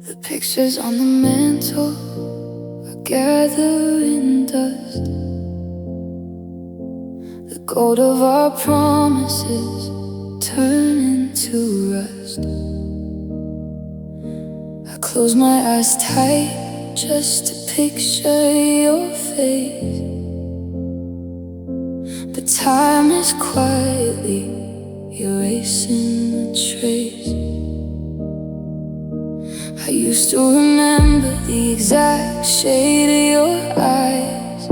The pictures on the mantle are gathering dust. The gold of our promises turn into rust. I close my eyes tight just to picture your face, but time is quietly erasing the trace. I used to remember the exact shade of your eyes.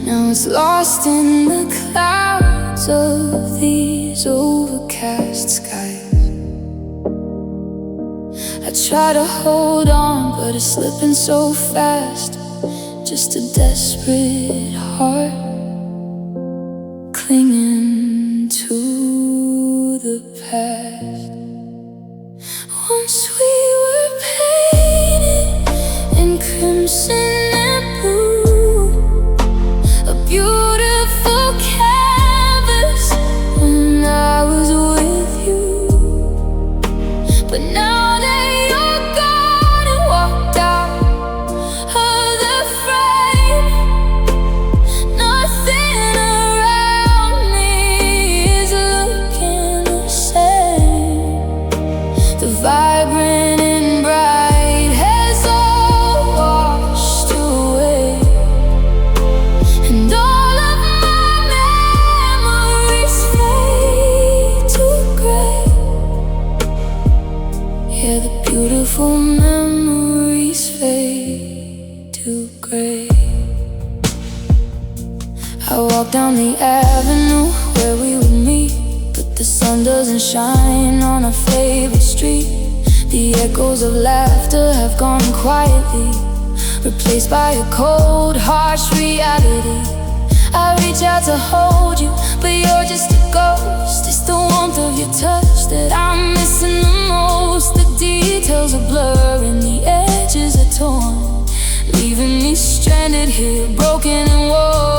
Now it's lost in the clouds of these overcast skies. I try to hold on, but it's slipping so fast. Just a desperate heart clinging to the past. Once we were painted in crimson and blue, a beautiful canvas when I was with you. But now that you're gone and walked out of the frame, nothing around me is looking the same. The vibrant and bright has all washed away, and all of my memories fade to gray. Yeah, the beautiful memories fade to gray. I walk down the avenue where we would meet, but the sun doesn't shine on our favorite street. The echoes of laughter have gone quietly, replaced by a cold, harsh reality. I reach out to hold you, but you're just a ghost. It's the warmth of your touch that I'm missing the most. The details are blurring, the edges are torn, leaving me stranded here, broken and worn.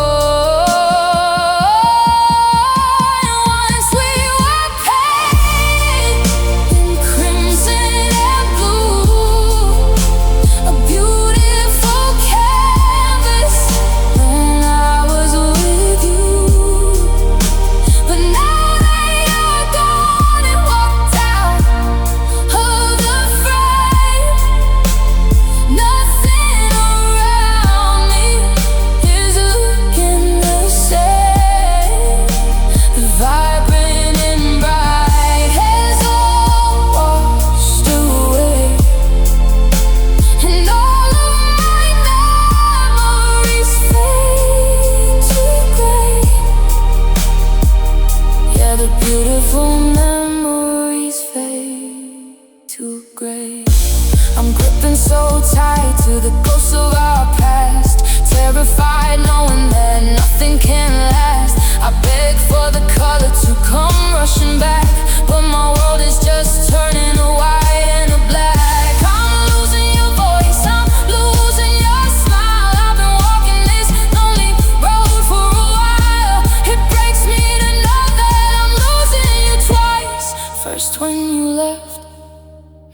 I'm gripping so tight to the ghosts of our past, terrified knowing that nothing can last. I beg for the color to come rushing back, but my world is just turning to white and to black. I'm losing your voice, I'm losing your smile. I've been walking this lonely road for a while. It breaks me to know that I'm losing you twice. First when you left,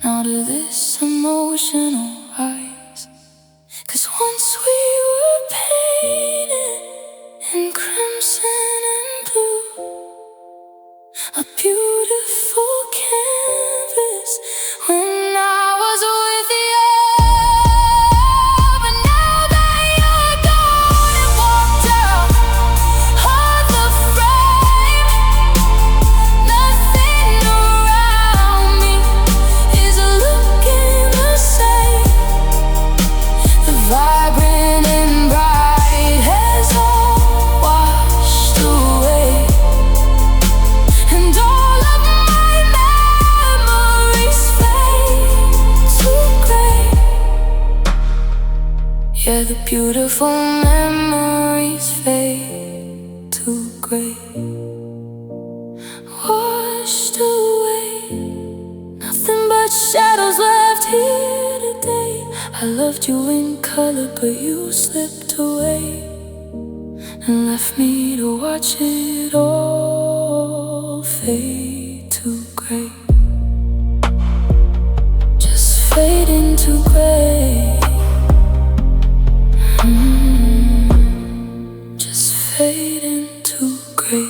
now to this emotional rise. 'Cause once we were painted in crimson and blue, a beautiful canvas when I was with you. But now that you're gone and walked out of the frame, nothing around me is looking the same. The vibrant and bright has all washed away, and all of my memories fade to gray. Yeah, the beautiful memories fade to gray, washed away. Nothing but shadows left here today. I loved you in color, but you slipped away and left me to watch it all fade to gray. Just fade. into gray. Just fade into gray.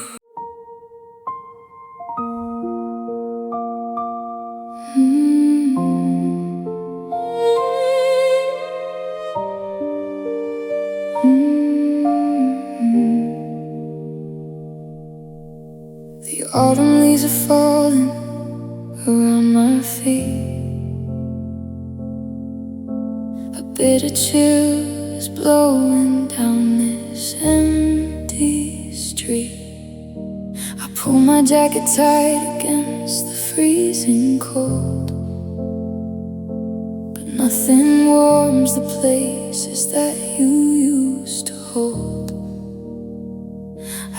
The autumn leaves are falling around my feet. A bitter chill is blowing down this empty street. I pull my jacket tight against the freezing cold, but nothing warms the places that you used to hold.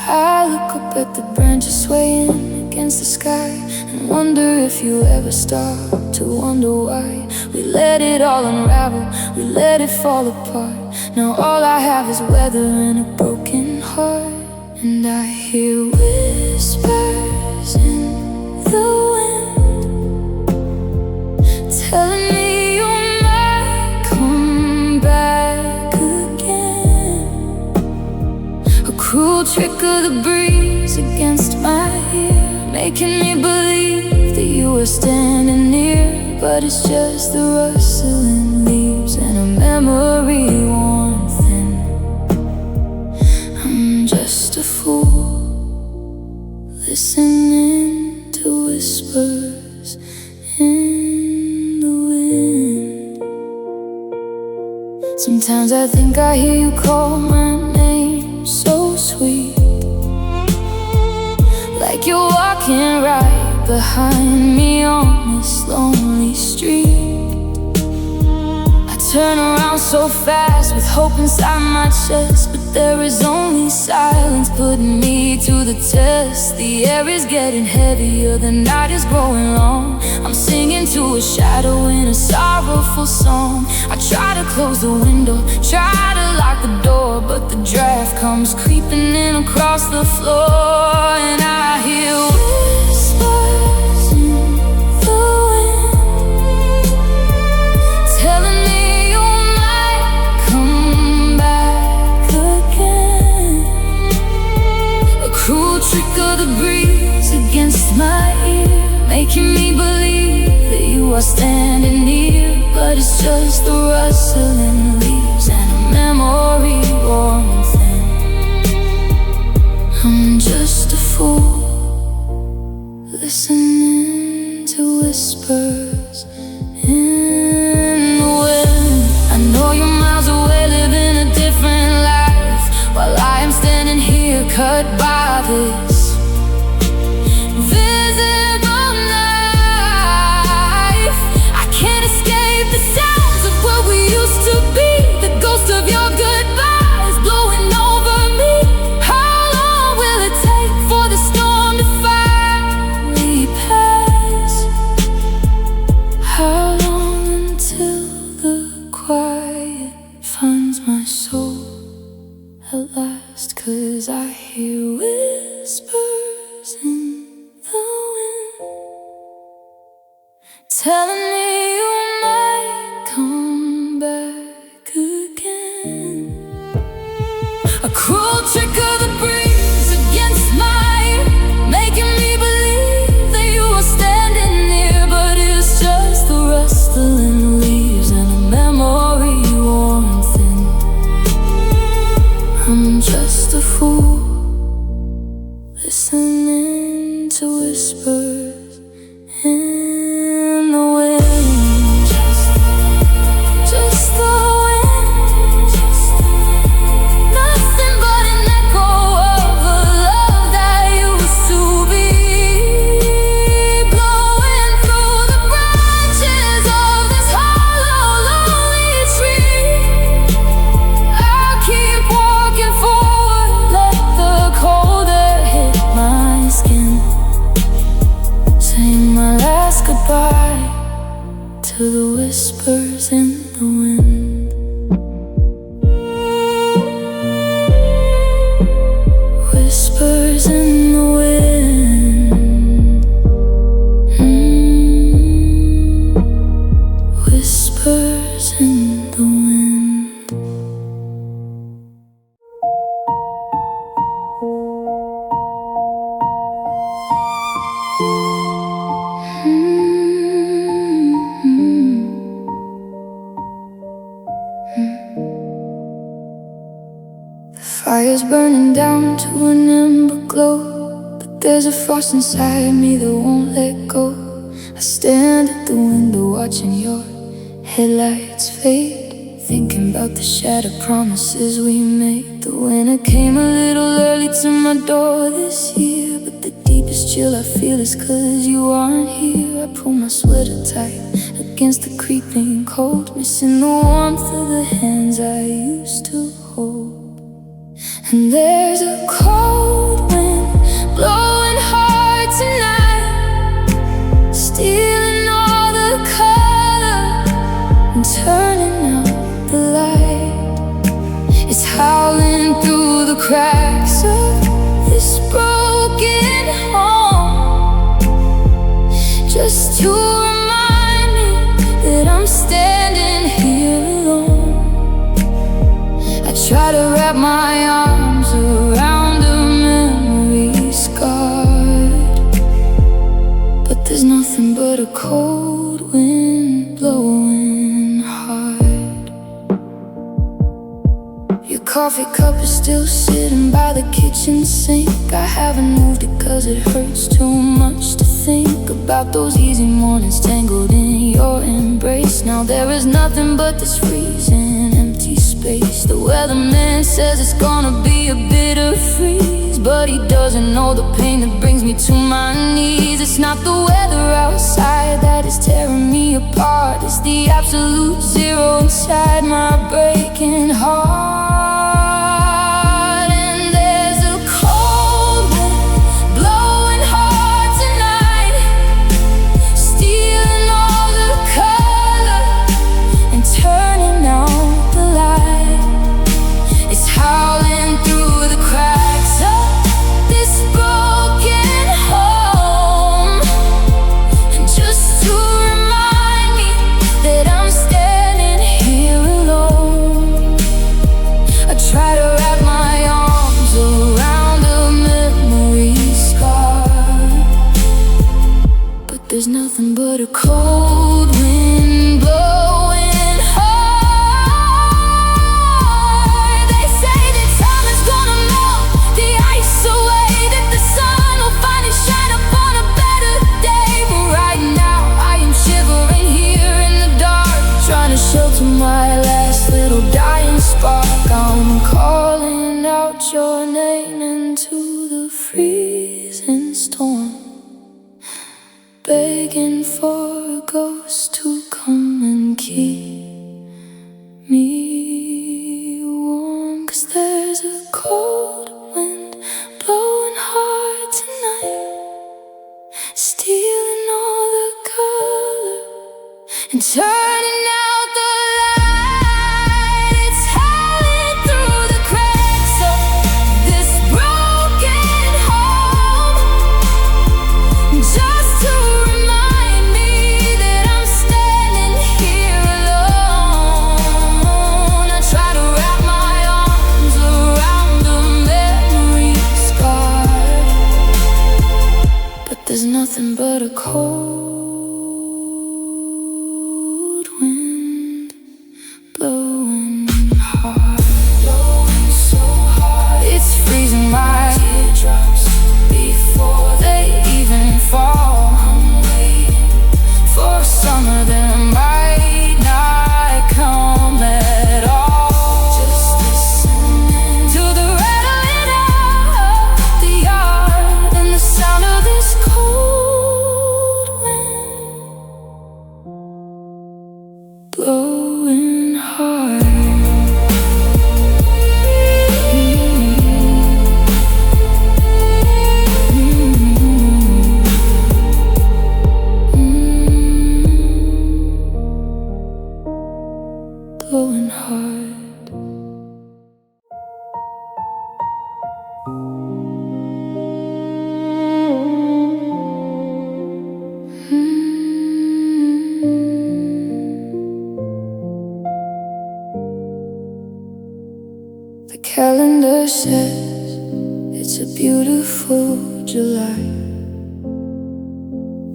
I look up at the branches swaying against the sky and wonder if you ever stop to wonder why we let it all unravel, we let it fall apart. Now all I have is weather and a broken heart. And I hear whispers in the wind telling me you might come back again. A cruel trick of the breeze against my ear, making me believe that you were standing near. But it's just the rustling leaves and a memory worn thin. I'm just a fool listening to whispers in the wind. Sometimes I think I hear you call my name so sweet, like you're walking right behind me on this lonely street. I turn around so fast with hope inside my chest, but there is only silence putting me to the test. The air is getting heavier, the night is growing long. I'm singing to a shadow in a sorrowful song. I try to close the window, try to lock the door, but the draft comes creeping in across the floor. And I hear whispers in the wind telling me you might come back again. A cruel trick of the breeze against my ear, making me believe that you are standing near. But it's just the rustling leaves and a memory worn thin. I'm just a fool listening to whispers in the wind. I know you're miles away living a different life, while I am standing here cut by this visible knife. I can't escape the sounds of what we used to be. The ghost of your goodbyes blowing over me. How long will it take for the storm to finally pass? How long until the quiet finds my soul at last? 'Cause I hear whispers in the wind telling me you might come back again. A cruel trick of the breeze against my ear, making me believe that you are standing near. But it's just the rustling leaves and a memory worn thin. I'm just a fool listening to whispers in the wind. Just the wind, nothing but an echo of a love that used to be, blowing through the branches of this hollow, lonely tree. I'll keep walking forward, let the cold air hit my skin, saying my last goodbye to the whispers in the wind. Whispers in the wind. Whispers fire's burning down to an ember glow, but there's a frost inside me that won't let go. I stand at the window watching your headlights fade, thinking about the shattered promises we made. The winter came a little early to my door this year, but the deepest chill I feel is 'cause you aren't here. I pull my sweater tight against the creeping cold, missing the warmth of the hands I used to hold. And there's a cold wind blowing hard tonight, stealing all the color and turning out the light. It's howling through the cracks of this broken home, just to remind me that I'm standing here alone. I try to wrap my arms around a memory scarred, but there's nothing but a cold wind blowing hard. Your coffee cup is still sitting by the kitchen sink. I haven't moved it 'cause it hurts too much to think about those easy mornings tangled in your embrace. Now there is nothing but this freezing empty space. The weatherman says it's gonna be a bitter freeze, but he doesn't know the pain that brings me to my knees. It's not the weather outside that is tearing me apart, it's the absolute zero inside my breaking heart. There's nothing but a cold wind blowing hard. They say that time is gonna melt the ice away, that the sun will finally shine upon a better day. But right now I am shivering here in the dark, trying to shelter my last little dying spark. I'm calling out your name into the freezing storm, begging for a ghost to come and keep me warm. 'Cause there's a cold wind blowing hard tonight, stealing all the color and turning out the light. It's howling through the cracks of this broken home, just to there's nothing but a cold wind blowing hard, blowing so hard. It's freezing my teardrops before they even fall. I'm waiting for summer that might not come at all. Just listening to the rattling of the yard and the sound of this cold wind blowing hard. Blowing hard. The calendar says it's a beautiful July,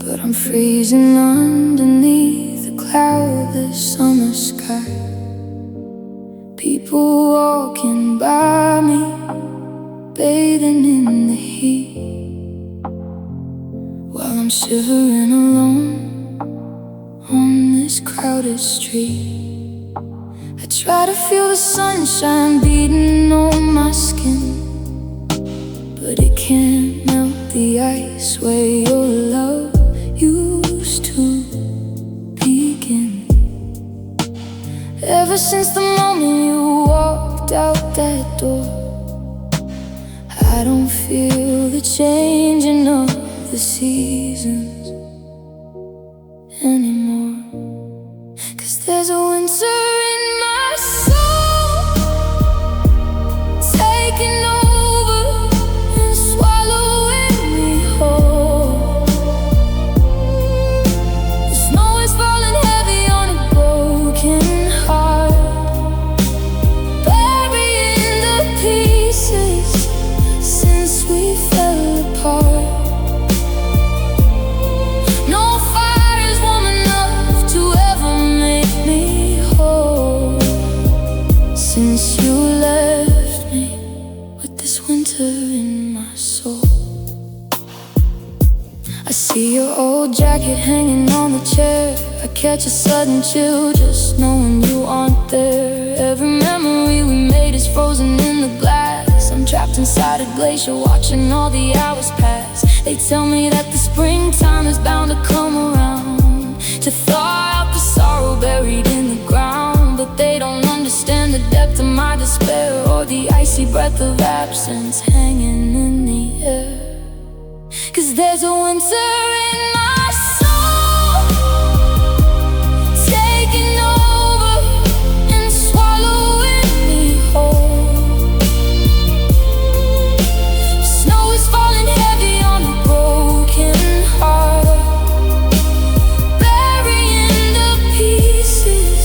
but I'm freezing underneath the cloudless summer sky. People walking by me, bathing in the heat, while I'm shivering alone on this crowded street. I try to feel the sunshine beating on my skin, but it can't melt the ice where your love used to begin. Ever since the moment you walked out that door, I don't feel the changing of the seasons anymore. 'Cause there's a winter in my soul, taking over and swallowing me whole. The snow is falling heavy on a broken heart, burying the pieces since we fell apart. No fire is warm enough to ever make me whole, since you left me with this winter in my soul. I see your old jacket hanging on the chair. I catch a sudden chill just knowing you aren't there. Every memory we made is frozen in the glass. I'm trapped inside a glacier watching all the hours pass. They tell me that the springtime is bound to come around to thaw out the sorrow buried in the ground. But they don't understand the depth of my despair, or the icy breath of absence hanging in the air. 'Cause there's a winter in my soul, taking over and swallowing me whole. Snow is falling heavy on a broken heart, burying the pieces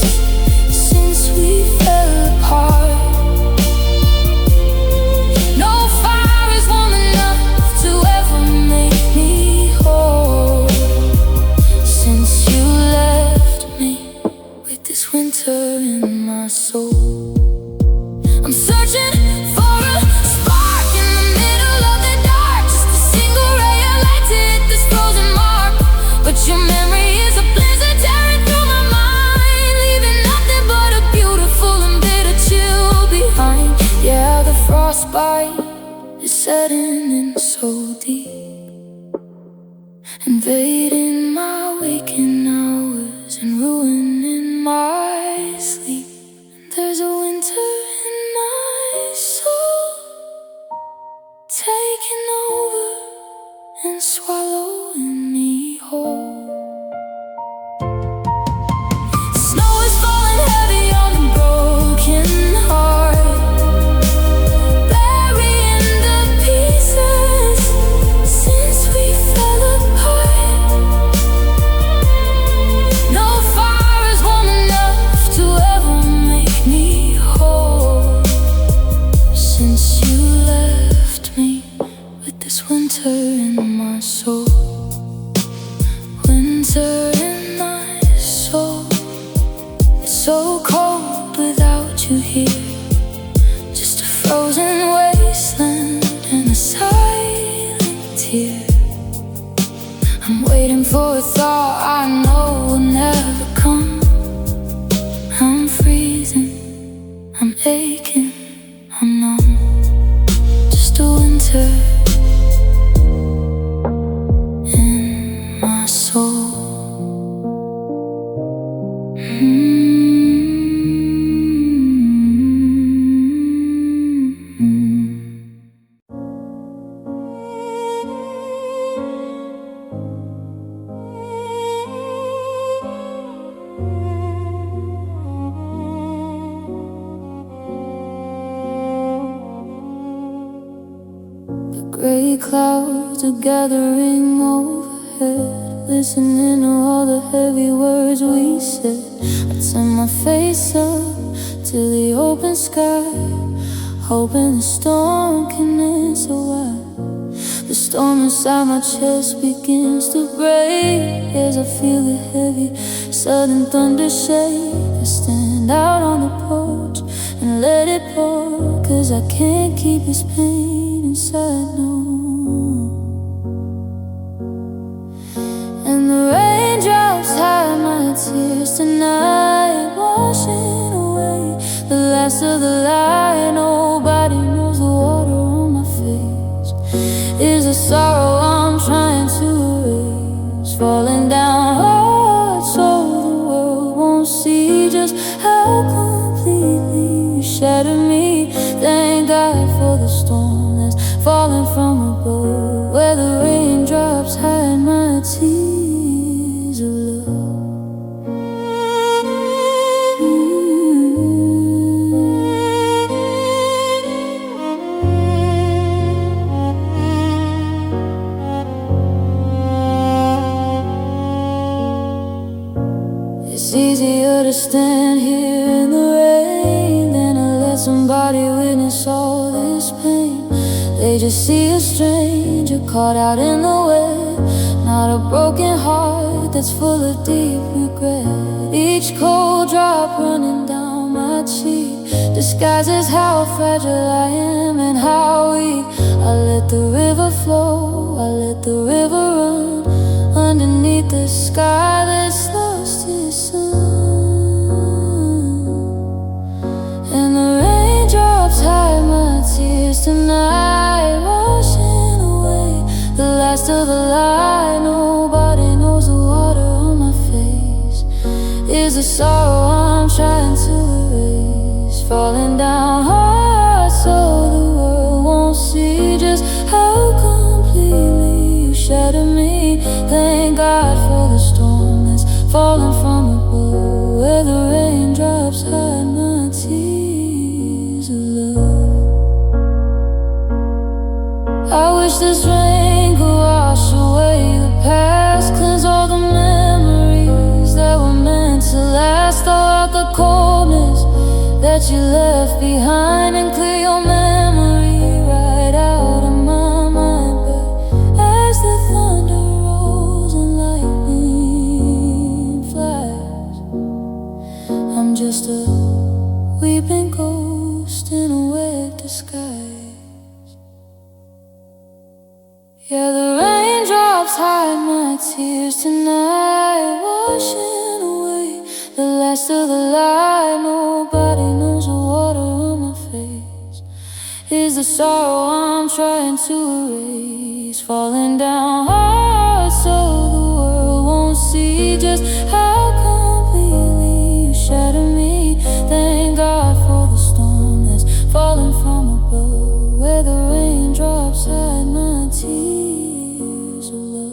since we fell apart. No fire is warm enough to ever make me whole, since you left me with this winter in my soul. I'm searching for a spark in the middle of the dark, just a single ray of light to hit this frozen mark. But your memory is a blizzard tearing through my mind, leaving nothing but a beautiful and bitter chill behind. Yeah, the frostbite is setting in so deep, invading my waking hours and ruining my sleep. And there's a winter in my soul, taking over and swallowing me whole. Snow is falling heavy on a broken heart, burying the pieces since we fell apart. No fire is warm enough to ever make me whole, since you left me with this winter in my soul. Winter in my soul, it's so cold without you here, just a frozen wasteland and a silent tear. I'm waiting for a thought I know will never come. I'm freezing, I'm aching, I'm numb. Just a winter in my soul. Gray clouds are gathering overhead, listening to all the heavy words we said. I turn my face up to the open sky, hoping the storm can answer why. The storm inside my chest begins to break as I feel the heavy sudden thunder shake. I stand out on the porch and let it pour, 'cause I can't keep this pain said no. And the raindrops hide my tears tonight, washing away the last of the light. Nobody knows the water on my face is a sorrow I'm trying to erase, falling down hard so the world won't see just how completely you shattered me. Thank God for the storm that's falling from above, where the raindrops hide my tears of love. It's easier to stand here in the rain than to let somebody witness all this pain. They just see a stranger caught out in the wet, not a broken heart that's full of deep regret. Each cold drop running down my cheek disguises how fragile I am and how weak. I let the river flow, I let the river run underneath the sky that's lost its sun. And the raindrops hide my tears tonight, washing away the last of the light. Nobody knows the water on my face is the sorrow I'm trying to erase, falling down hard so the world won't see just how completely you shattered me. Thank God for the storm that's falling from above, where the raindrops hide my tears of love. I wish this rain could wash away the past, cleanse all the memories that were meant to last. Thaw out the coldness that you left behind and clear your memory right out of my mind. But as the thunder rolls and lightning flashes, I'm just a weeping ghost in a wet disguise. Yeah, the raindrops hide my tears tonight, washing away the last of the light. Nobody knows the water on my face is the sorrow I'm trying to erase, falling down hard so the world won't see just how completely you shattered me. Thank God for the storm that's falling from above, where the raindrops hide my tears of love.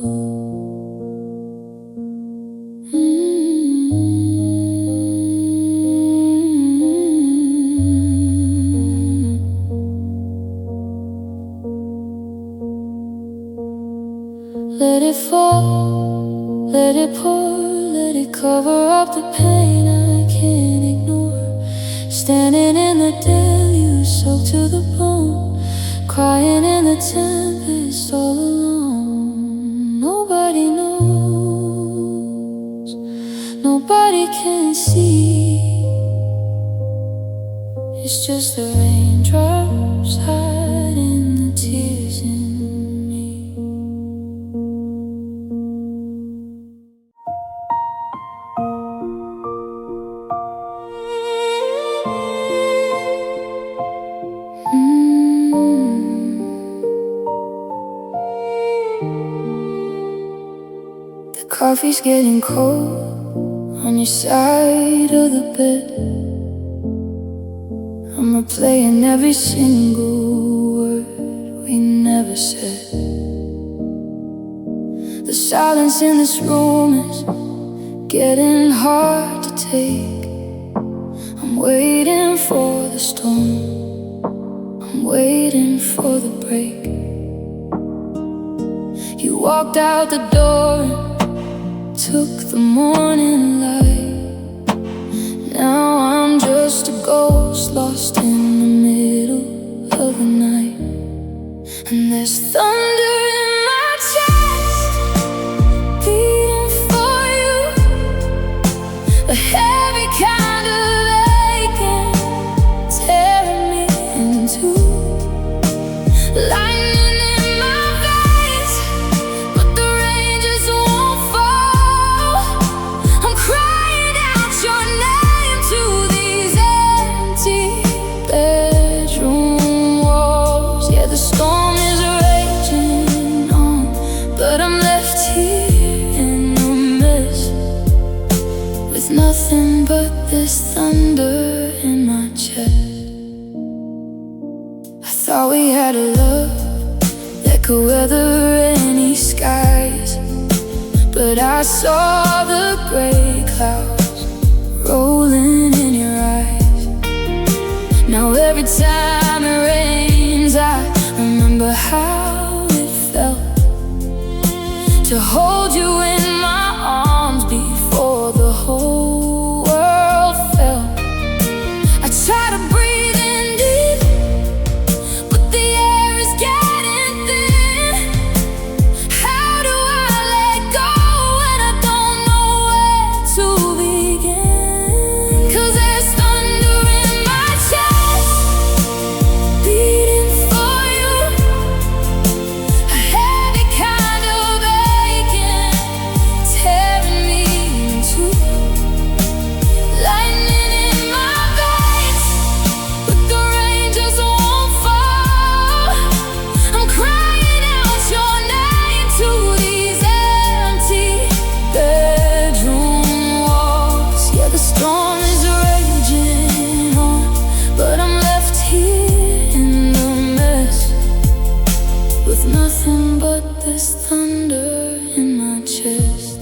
Let it fall, let it pour, let it cover up the pain I can't ignore. Standing in the deluge, soaked to the bone, crying in the tempest all alone. Nobody knows, nobody can see. It's just the raindrops hiding the tears in me. The coffee's getting cold on your side of the bed. I'm replaying every single word we never said. The silence in this room is getting hard to take. I'm waiting for the storm, I'm waiting for the break. You walked out the door and took the morning light. Now I'm just a ghost lost in the middle of the night. And there's thunder in my chest, beating for you, a heavy kind of aching, tearing me in two. Like but this thunder in my chest. I thought we had a love that could weather any skies, but I saw the gray clouds rolling in your eyes. Now every time it rains, I remember how it felt to hold you in my arms before the whole world fell. I try to breathe in deep, but the air is getting thin. How do I let go when I don't know where to begin? 'Cause there's thunder in my chest, beating for you, a heavy kind of aching, tearing me in two. Lightning in my veins, but the rain just won't fall. I'm crying out your name to these empty bedroom walls. Yeah, the storm is raging on, but I'm left here in the mess, with nothing but this thunder in my chest.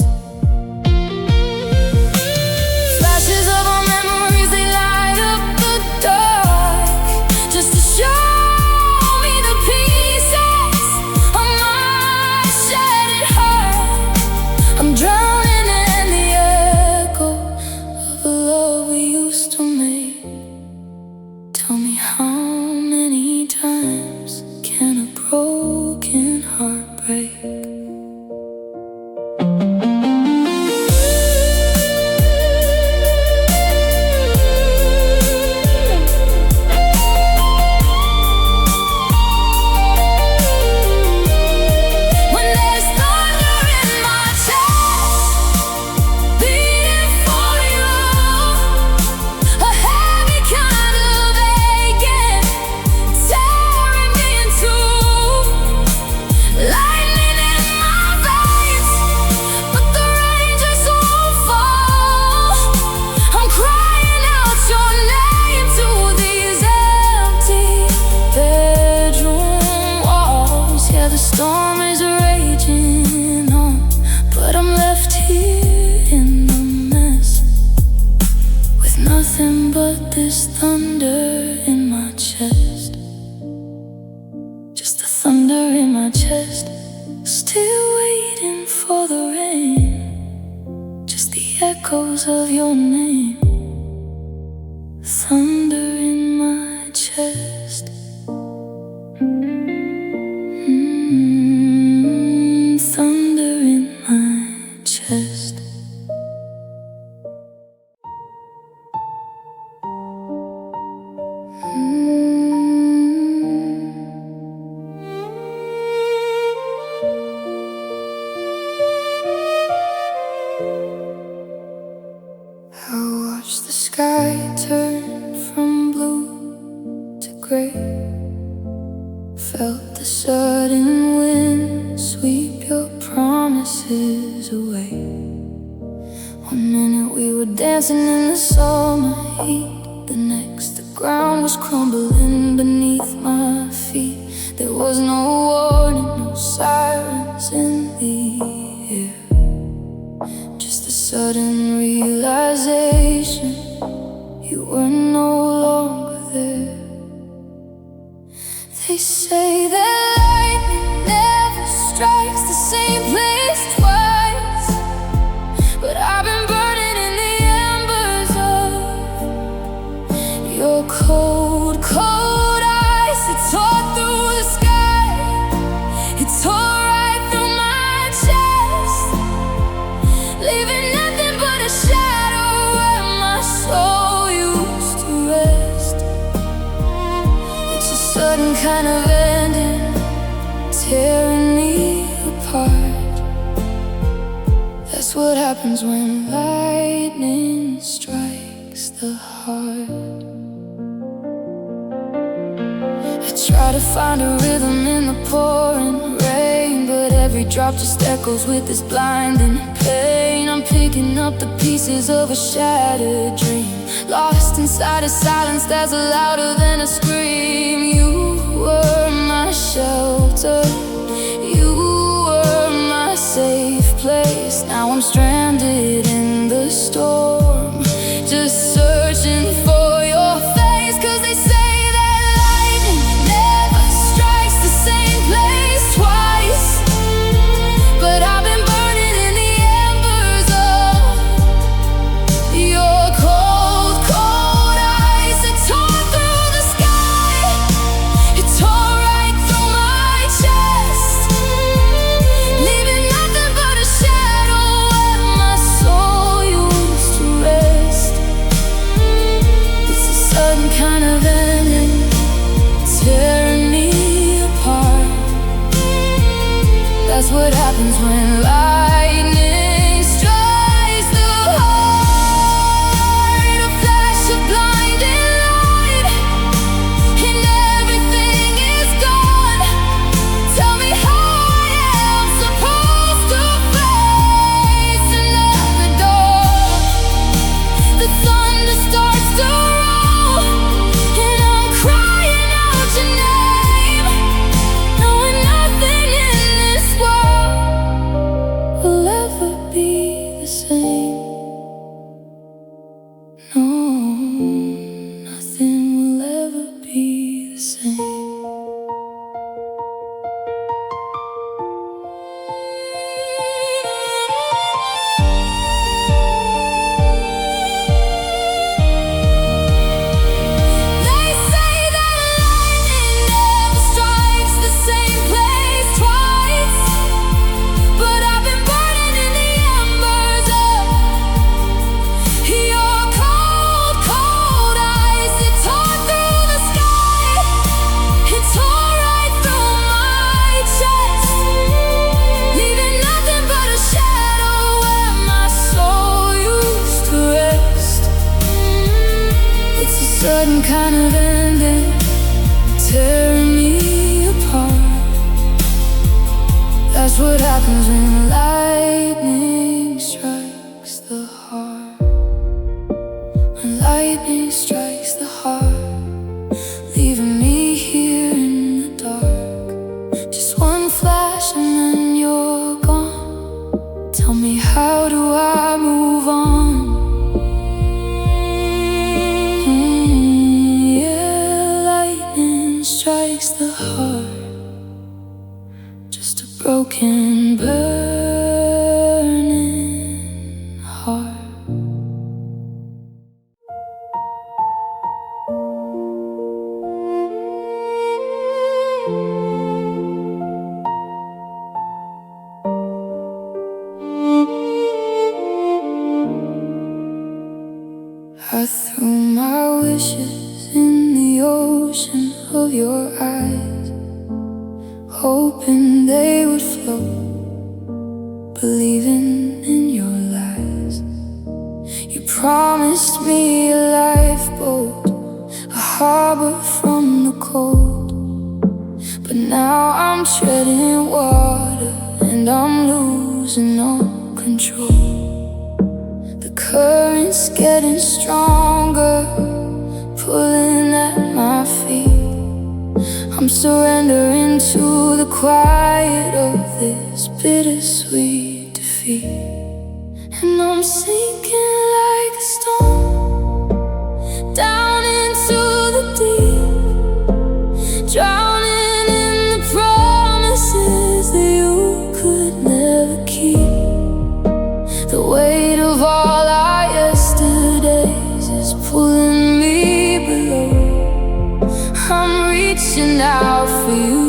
Flashes of our memories, they light up the dark, just to show me the pieces of my shattered heart. I'm drowning in the echo of a love we used to make. Tell me, how many times can a broken heart break? When there's thunder in my chest, beating for you, a heavy kind of aching, tearing me in two. Lightning in my veins, but the rain just won't fall. I'm crying out your name to these empty bedroom walls. Yeah, the storm is raging on, but I'm left here in the mess, with nothing but this thunder in my chest. Just the thunder in my chest, still waiting for the rain. Just the echoes of your name. Thunder in my chest. Thunder in my chest. I watched the sky turn from blue to gray, felt the sudden wind sweep your promises away. One minute we were dancing in the summer heat, the next the ground was crumbling beneath my feet. There was no warning, no sirens in the air, just a sudden realization you were no longer there. They say that lightning never strikes the same place twice, but I've been burning in the embers of your cold, cold eyes. It tore through the sky, it tore right through my chest, leaving nothing but a shadow where my soul used to rest. It's a sudden kind of ending, tearing me apart. That's what happens when lightning strikes the heart. I try to find a rhythm in the pouring rain, but every every drop just echoes with this blinding pain. I'm picking up the pieces of a shattered dream, lost inside a silence that's louder than a scream. You were my shelter, you were my safe place. Now I'm stranded in the storm, just searching for your face. 'Cause they say that lightning never strikes the same place twice, but I've been burning in the embers of your cold, cold eyes. It tore through the sky, it tore right through my chest, leaving nothing but a shadow where my soul used to rest. It's a sudden kind of ending, tearing me apart. That's what happens when lightning strikes the heart. A flash of blinding light, and everything is gone. Tell me how I am supposed to face another door. The thunder starts to roll, and I'm crying out your name, knowing nothing in this world will ever be the same. No, nothing will ever be the same. They say that lightning never strikes the same place twice, but I've been burning in the embers of your cold, cold eyes. It tore through the sky, it tore right through my chest, leaving nothing but a shadow where my soul used to rest. It's a sudden kind of ending, tearing me apart. That's what happens when lightning strikes the heart. When lightning strikes the heart, leaving me here in the dark. Just one flash and then you're gone. Tell me, how do I move on? Yeah, lightning strikes the heart, just a broken, burning heart. I threw my wishes in the ocean of your eyes, hoping they would float, believing in your lies. You promised me a lifeboat, a harbor from the cold, but now I'm treading water and I'm losing all control. The current's getting stronger, pulling at my feet. I'm surrendering to the quiet of this bittersweet defeat. And I'm sinking like a stone down into the deep, drowning in the promises that you could never keep. The weight of all our yesterdays is pulling me below. I'm reaching out for you,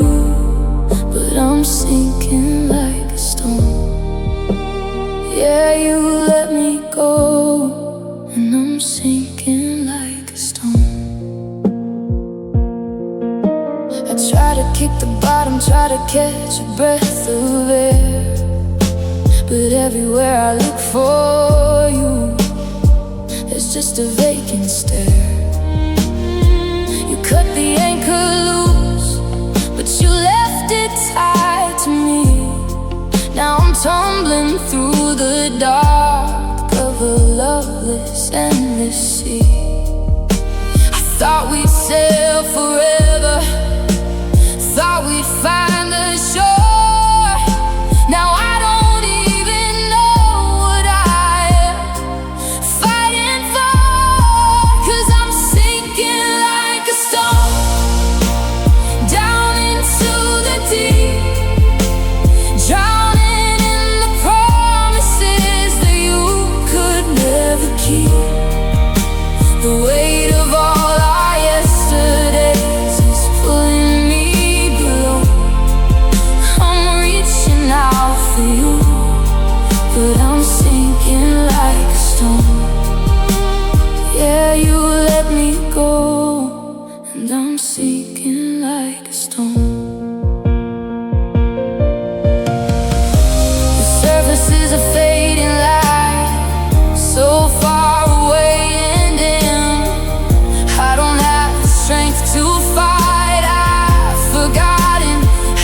but I'm sinking like a stone. Yeah, you let me go, and I'm sinking like a stone. I try to kick the bottom, try to catch a breath of air, but everywhere I look for you, there's just a vacant stare. You cut the anchor loose, but you left it tied to me. endless sea. I thought we'd sail forever, thought we'd find the shore. Now I don't even know what I am fighting for, 'cause I'm sinking like a stone down into the deep, drowning in the promises that you could never keep. The weight of all our yesterdays is pulling me below. I'm reaching out for you, but I'm sinking like a stone. Yeah, you let me go, and I'm sinking like a stone. The surface is a fading light, so far away and dim. I don't have the strength to fight. I've forgotten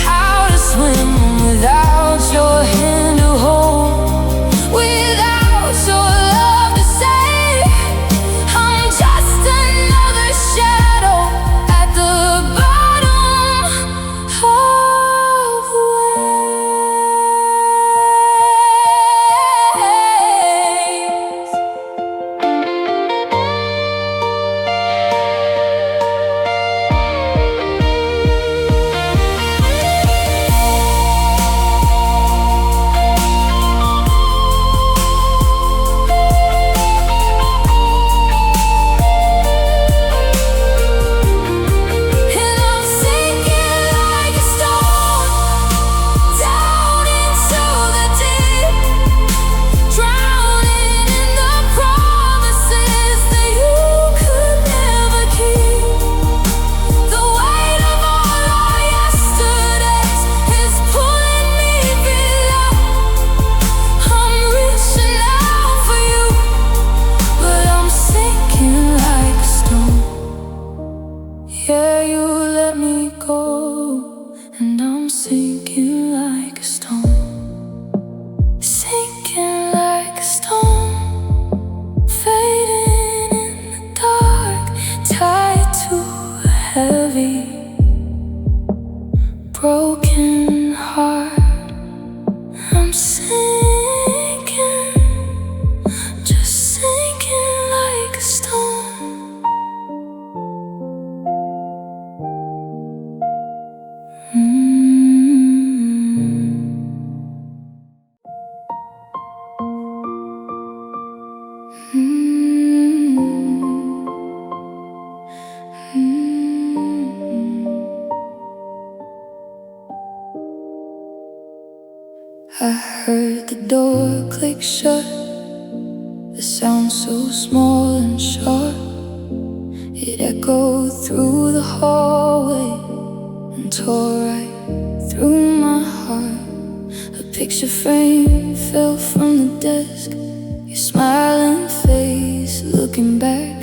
how to swim without your hand to hold, without your love to save. I'm just another shadow at the bottom of the waves. And I'm sinking like a stone down into the deep, drowning in the promises that you could never keep. The weight of all our yesterdays is pulling me below. I'm reaching out for you, but I'm sinking like a stone. Yeah, you let me go, and I'm sinking like a stone. Sinking like a stone, fading in the dark, tied to a heavy, broken heart. I'm sinking, just sinking like a stone. I heard the door click shut, the sound so small and sharp. It echoed through the hallway and tore right through my heart. A picture frame fell from the desk, your smiling face looking back.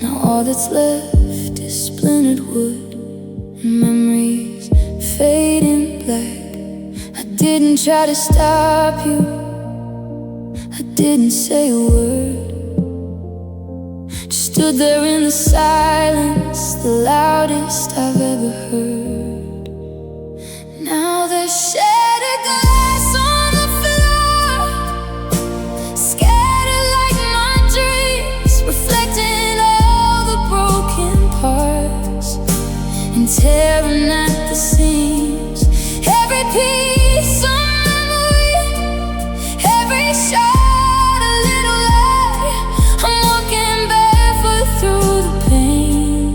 Now all that's left is splintered wood and memories fading black. I didn't try to stop you, I didn't say a word. Just stood there in the silence, the loudest I've ever heard. Now there's shattered glass on the floor, scattered like my dreams, reflecting all the broken parts and tearing at the seams. Every piece of memory, every shot a little light. I'm walking barefoot through the pain,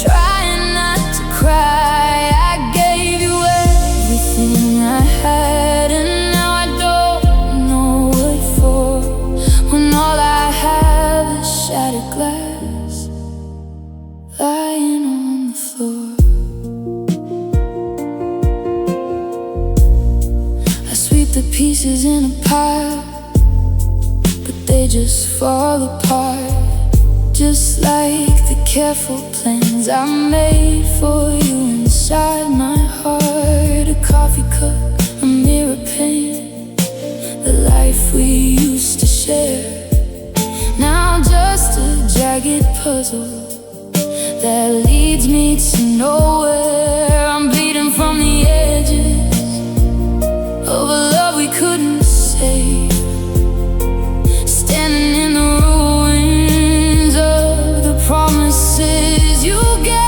trying not to cry. I gave you everything I had, and now I don't know what for, when all I have is shattered glass lying on the floor. The pieces in a pile, but they just fall apart, just like the careful plans I made for you inside my heart. A coffee cup, a mirror pane, the life we used to share. puzzle that leads me to nowhere. I'm bleeding from the edges of a love we couldn't save, standing in the ruins of the promises you gave.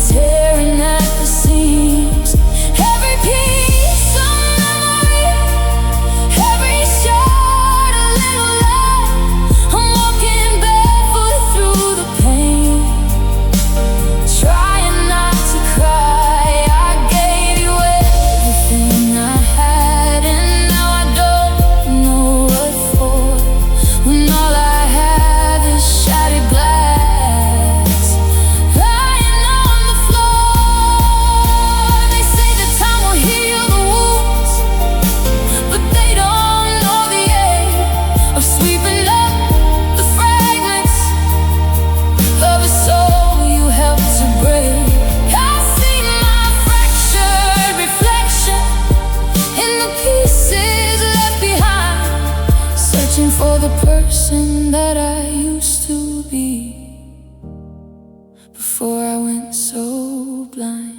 Tearing at the seams, every piece of memory, every shot a little light. I'm walking barefoot through the pain, trying not to cry. I gave you everything I had, and now I don't know what for, when all I have is shattered glass. For the person that I used to be before I went so blind.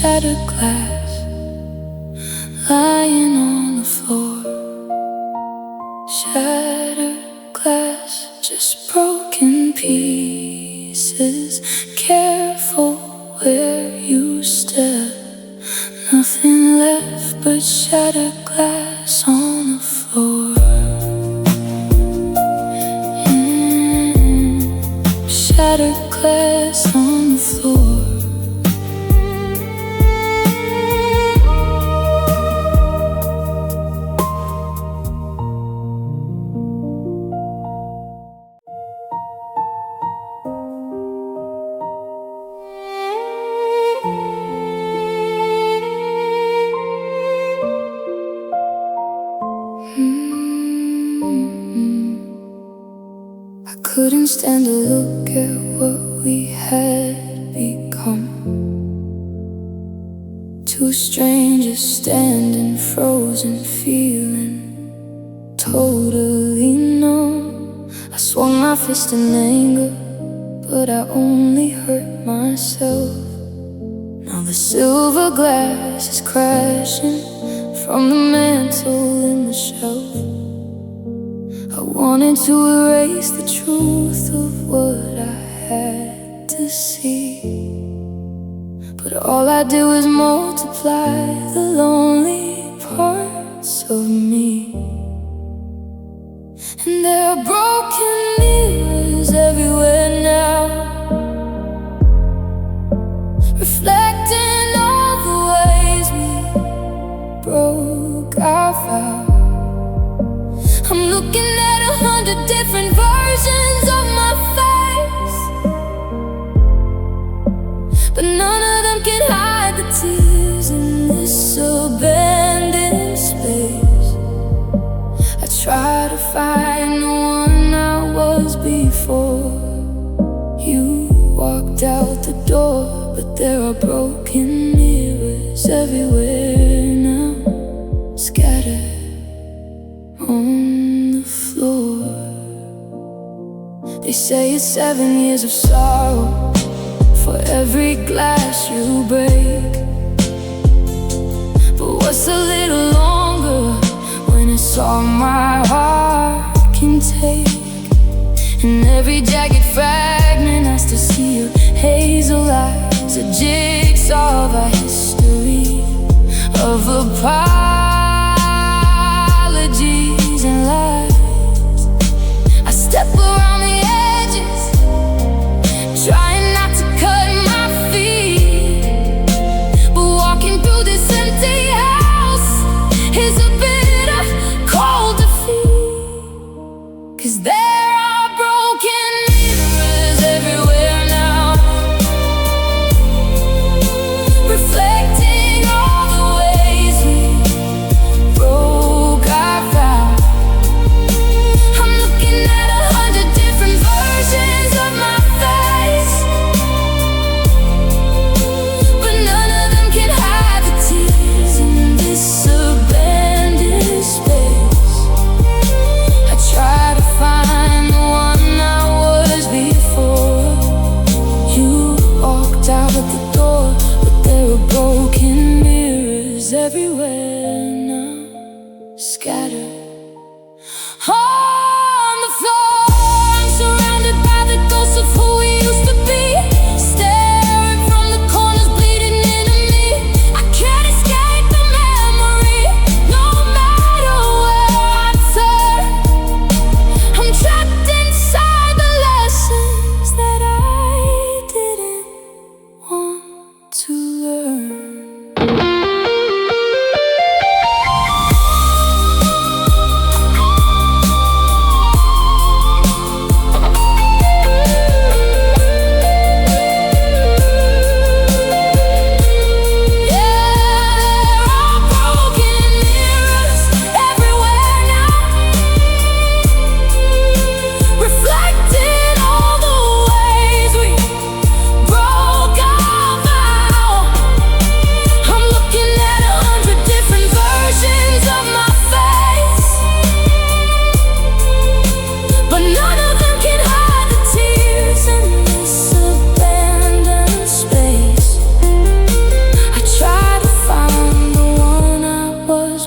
Shattered glass lying on the floor. Shattered glass, just broken pieces. Careful where you step. Nothing left but shattered glass on the floor. Shattered glass on the floor. I couldn't stand to look at what we had become. Two strangers standing frozen, feeling totally numb. I swung my fist in anger, but I only hurt myself. Now the silver glass is crashing from the mantle in the shelf. I wanted to erase the truth of what I had to see, but all I did was multiply the lonely parts of me. And there are broken mirrors everywhere now, reflecting all the ways we broke our vow. I'm looking at 100 different versions of my face, but none of them can hide the tears in this abandoned space. I try to find the one I was before you walked out the door, but there are broken mirrors everywhere now, scattered on the floor. They say it's 7 years of sorrow for every glass you break, but what's a little longer when it's all my heart can take? jigsaw of our history, of apologies and lies. I step around the edges, trying not to cut my feet, but walking through this empty house is a bitter, cold defeat. 'Cause there are broken mirrors everywhere now, reflecting all the ways we broke our vow. I'm looking at 100 different versions of my face, but none of them can hide the tears in this abandoned space. I try to find the one I was before you walked out of the door, but there are broken mirrors everywhere now, scattered on the floor. I'm surrounded by the ghosts of who we used to be, staring from the corners, bleeding into me. I can't escape the memory, no matter where I turn. I'm trapped inside the lessons that I didn't want to learn.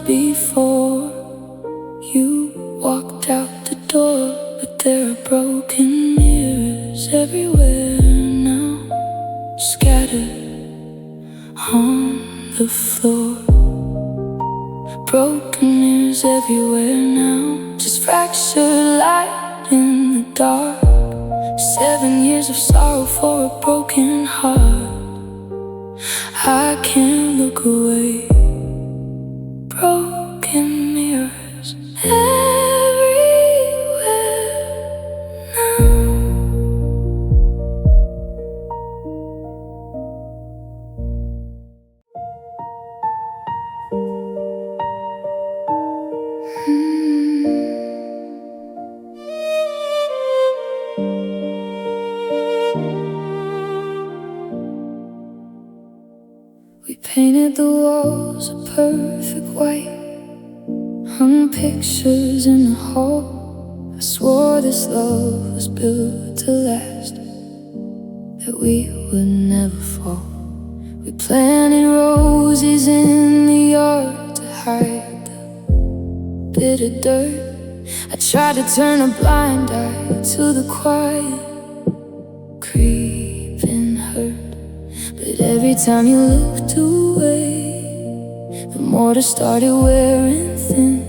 Before you walked out the door, but there are broken mirrors everywhere now, scattered on the floor. Broken mirrors everywhere now, just fractured light in the dark. 7 years of sorrow for a broken heart. I can't look away. Broken mirrors everywhere now. We painted the walls a perfect white, hung pictures in the hall. I swore this love was built to last, that we would never fall. We planted roses in the yard to hide the bitter dirt. I tried to turn a blind eye to the quiet creeping hurt, but every time you looked away, the mortar started wearing thin.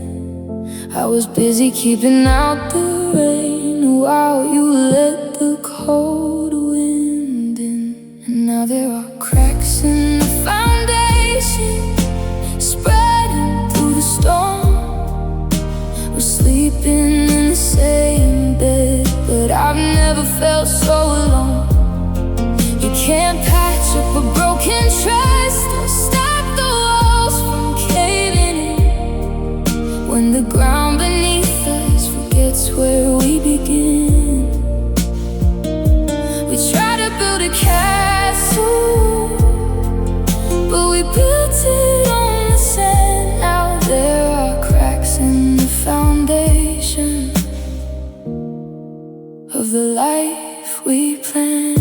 I was busy keeping out the rain while you let the cold wind in. And now there are cracks in the foundation, spreading through the storm. We're sleeping in the same bed, but I've never felt so alone. You can't patch up a broken trust or stop the walls from caving in, when the ground beneath us forgets where we begin. We try to build a castle, but we built it on the sand. Now there are cracks in the foundation of the life we planned.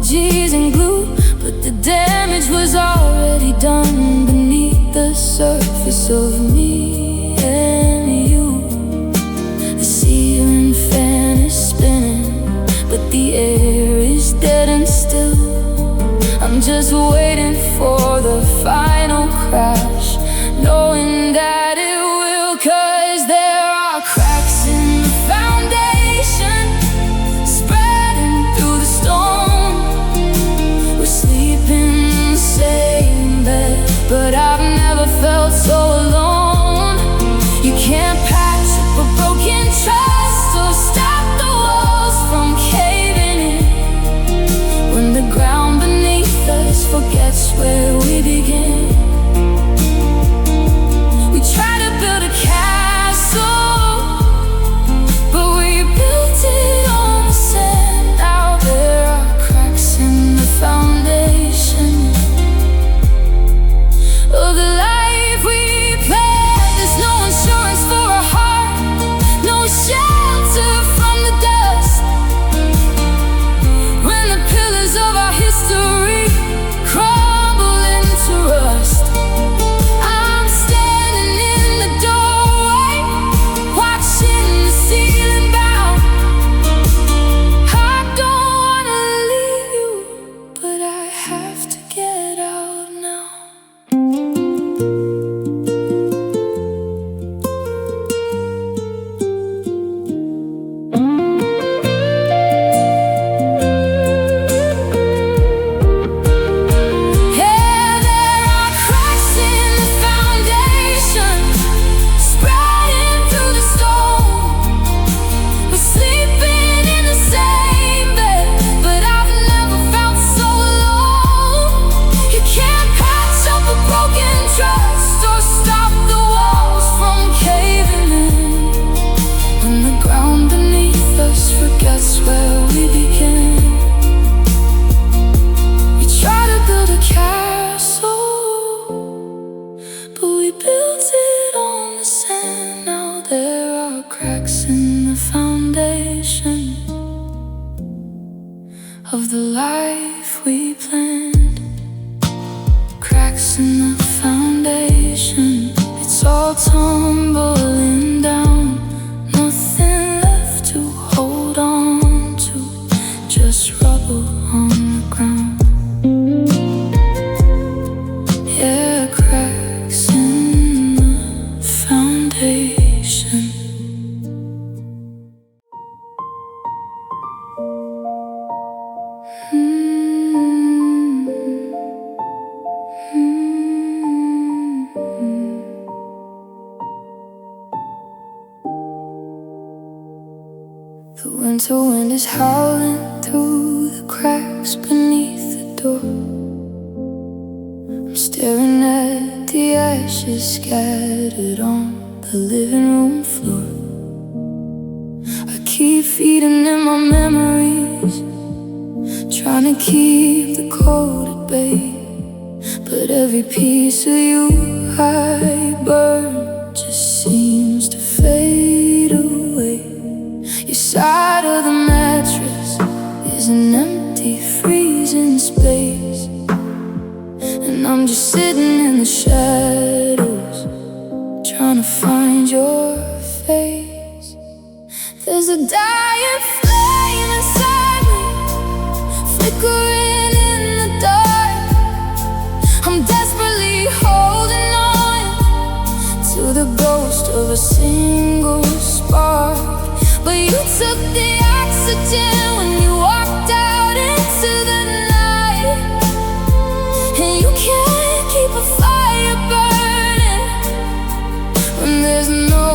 emojis and glue, but the damage was already done beneath the surface of me and you. The ceiling fan is spinning, but the air is dead and still. I'm just waiting for the final crash, knowing that it will, 'cause there are cracks in the foundation, spreading through the storm. We're sleeping in the same bed, but I've never felt so alone. You can't patch up a broken trust or stop the walls from caving in. When the ground beneath us forgets where we begin, we try to build a castle, but we built it on the sand. Now there are cracks in the foundation of the life we planned. There's no insurance for a heart, no shelter from the dust. When the pillars of our history crumble into rust, I'm standing in the doorway, watching the ceiling bow. I don't wanna leave you, but I have to get out now. Yeah, there are cracks in the foundation, spreading through the storm. We're sleeping in the same bed, but I've never felt so alone. You can't patch up a broken trust or stop the walls from caving in. When the ground beneath us forgets where we begin, we try to build a castle, but we built it on the sand. Now there are cracks in the foundation of the life we planned. Cracks in the foundation, it's all tumbling down. Nothing left to hold on to, just rubble on the ground. Yeah, cracks in the foundation. The winter wind is howling through the cracks beneath the door. I'm staring at the ashes scattered on the living room floor. I keep feeding in my memories, trying to keep the cold at bay, but every piece of you I burn just seems to fade away. Your side of the mattress is an empty, freezing space, and I'm just sitting in the shadows, trying to find your face. There's a dying flame inside me, flickering in the dark. I'm desperately holding on to the ghost of a single spark. But you took the oxygen when you walked out into the night, and you can't keep a fire burning when there's no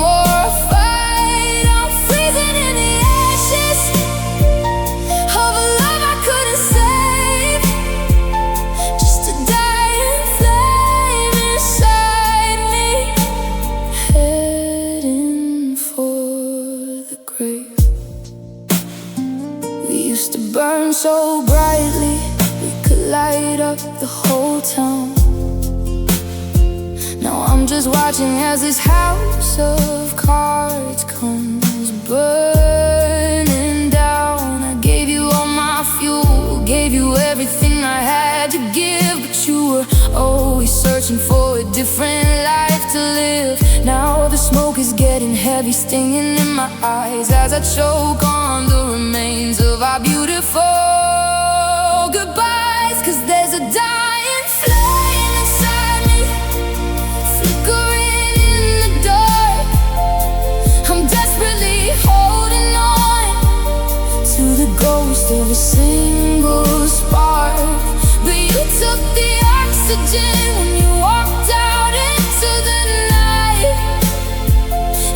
more fight. I'm freezing in the ashes of a love I couldn't save, just a dying flame inside me, heading for the grave. We used to burn so brightly, we could light up the whole town. Now I'm just watching as this house of cards comes burning down. I gave you all my fuel, gave searching for a different life to live. Now the smoke is getting heavy, stinging in my eyes as I choke on the remains of our beautiful goodbyes. 'Cause there's a dying flame inside me, flickering in the dark. I'm desperately holding on to the ghost of a single spark. But you took the oxygen when you walked out into the night.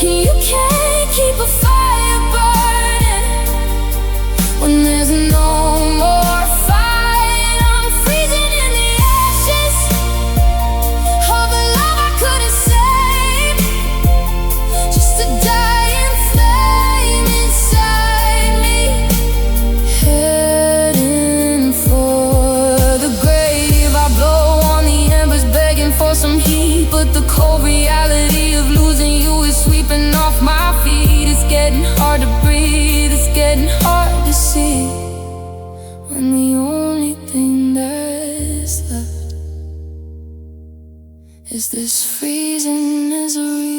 And you can't keep a fire burning when there's no more fight. I'm freezing in the ashes of a love I couldn't save, just a dying flame inside me, heading for the grave. I blow on the embers, begging for some heat, but the cold reality of losing you is sweeping off my feet. It's getting hard to breathe, it's getting hard to see, when the only thing that's left is this freezing misery.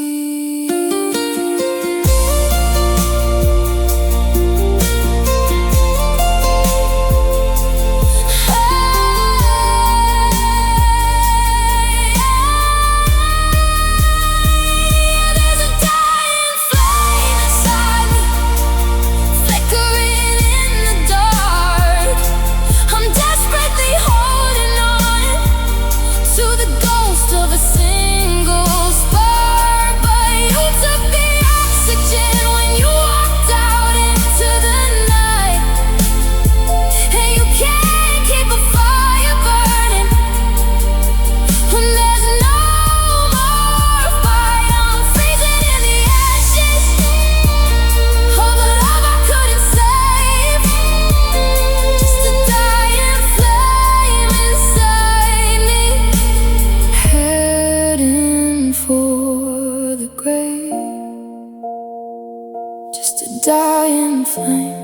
Dying flame,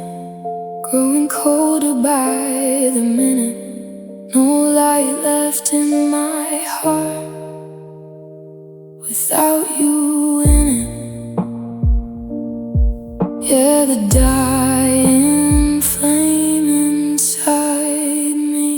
growing colder by the minute. No light left in my heart without you in it. Yeah, the dying flame inside me.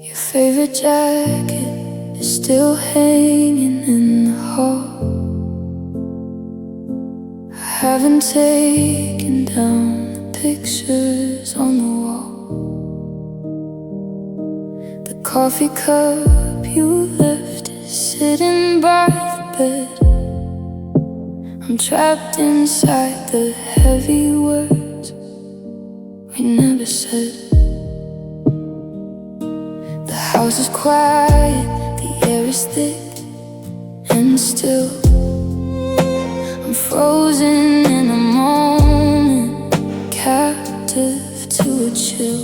Your favorite jacket is still hanging in the hall. I haven't taken down the pictures on the wall. The coffee cup you left is sitting by the bed. I'm trapped inside the heavy words we never said. The house is quiet, the air is thick and still. I'm frozen in a moment, captive to a chill.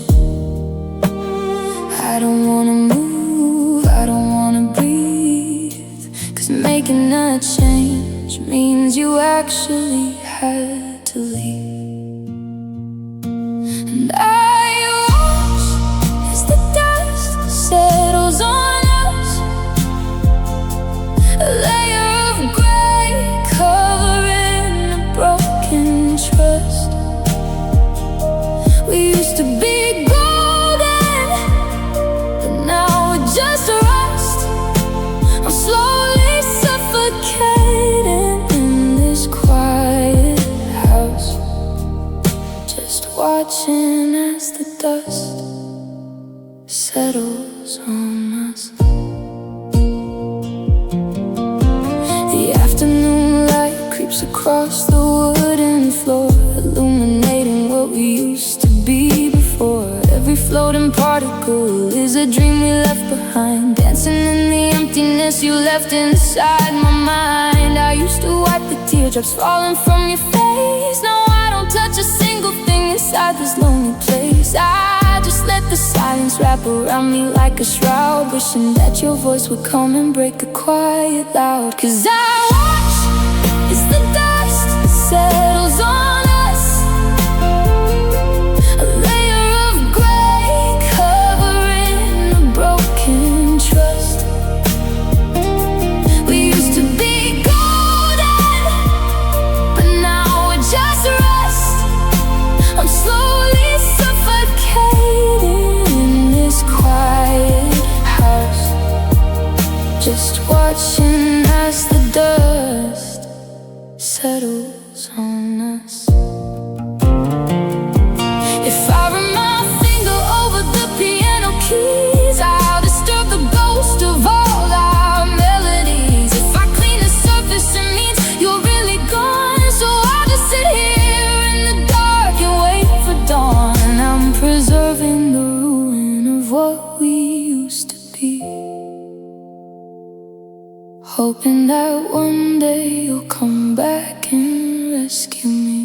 I don't wanna move, I don't wanna breathe, 'cause making a change means you actually had to leave. And I watch as the dust settles on us, a layer of gray covering a broken trust. We used to be golden, but now we're just rust. I'm slowly suffocating in this quiet house, just watching as the dust settles on us. The afternoon light creeps across the wooden floor, illuminating what we used to be before. Every floating particle is a dream we left behind, dancing in the emptiness you left inside my mind. I used to wipe the teardrops falling from your face. Now I don't touch a single thing inside inside this lonely place. I just let the silence wrap around me like a shroud, wishing that your voice would come and break the quiet loud. 'Cause I watch as the dust settles on us, a layer of gray covering a broken trust. We used to be golden, but now we're just rust. I'm slowly suffocating in this quiet house, just watching as the dust settles on us. If I run my finger over the piano keys, I'll disturb the ghost of all our melodies. If I clean the surface, it means you're really gone. So I'll just sit here in the dark and wait for dawn. I'm preserving the ruin of what we used to be, hoping that one day you'll come back and rescue me.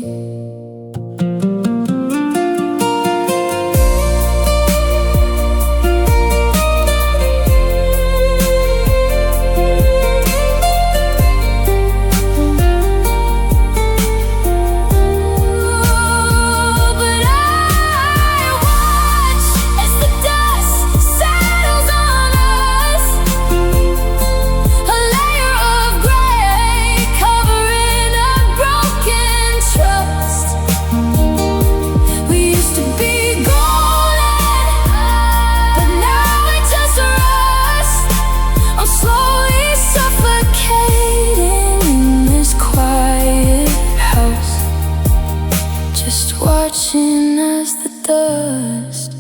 Watching as the dust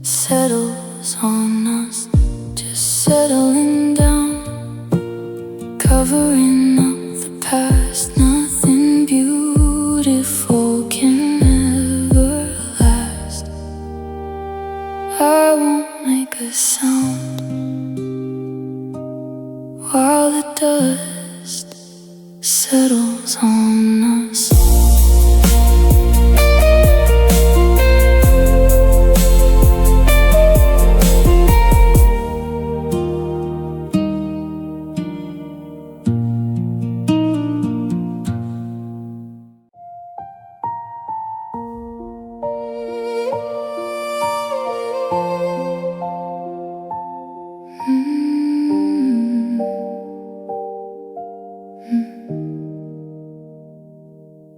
settles on us, just settling down, covering up the past. Nothing beautiful can ever last. I won't make a sound while the dust settles on us.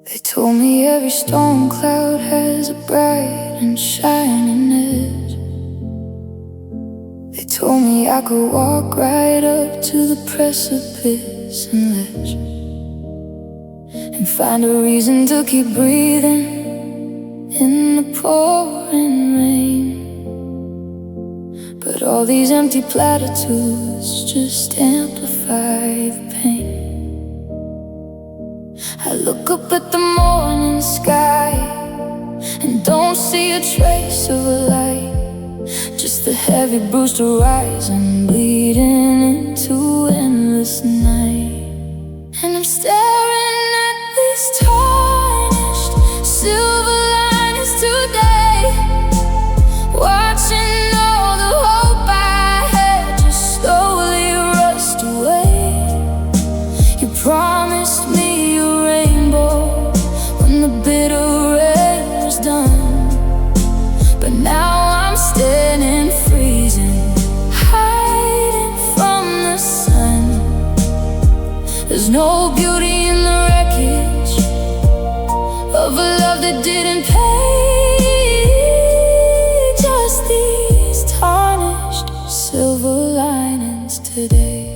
They told me every storm cloud has a bright and shining edge. They told me I could walk right up to the precipice and ledge, and find a reason to keep breathing in the pouring rain. But all these empty platitudes just amplify the pain. I look up at the morning sky and don't see a trace of a light, just the heavy bruised horizon bleeding into endless night. And I'm staring at these tarnished silver linings today, watching all the hope I had just slowly rust away. You promised me the bitter rain was done, but now I'm standing freezing, hiding from the sun. There's no beauty in the wreckage of a love that didn't pay, just these tarnished silver linings today.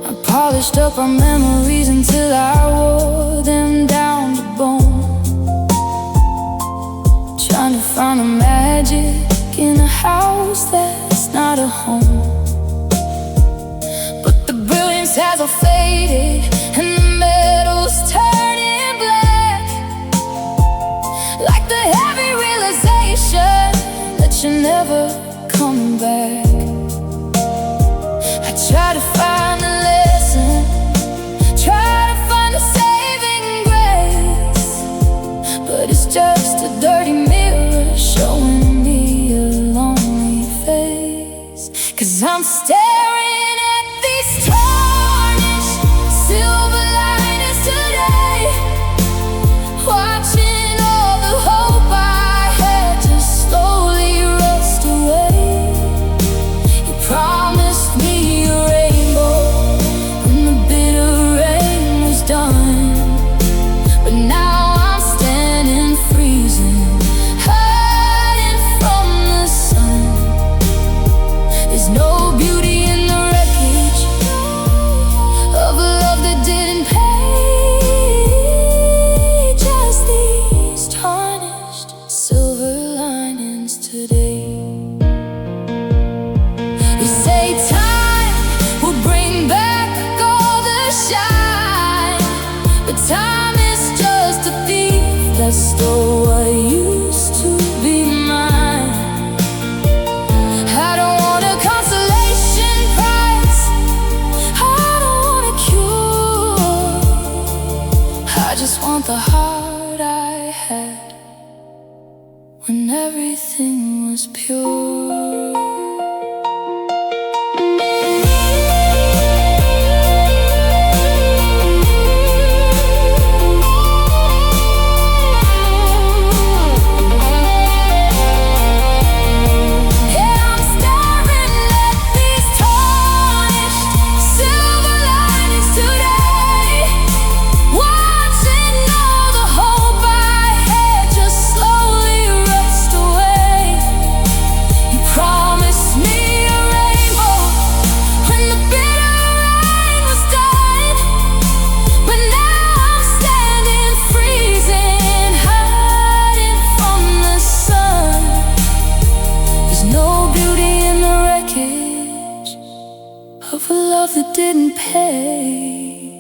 I polished up our memories until I wore them down to bone, trying to find the magic in a house that's not a home. But the brilliance has all faded and the metal's turning black, like the heavy realization that you're never coming back. I try to find the lesson, try to find the saving grace, but it's 'Cause I'm staring at these tarnished silver linings today, watching all the hope I had just slowly rust away. You promised me a rainbow when the bitter rain was done, but now I'm standing freezing, hiding from the sun. There's no beauty in the wreckage of a love that didn't pay, just these tarnished silver linings today. You say time will bring back all the shine, but time is just a thief that stole what used to be mine. I don't want a consolation prize, I don't want a cure. I just want the heart I had when everything was pure. Of a love that didn't pay,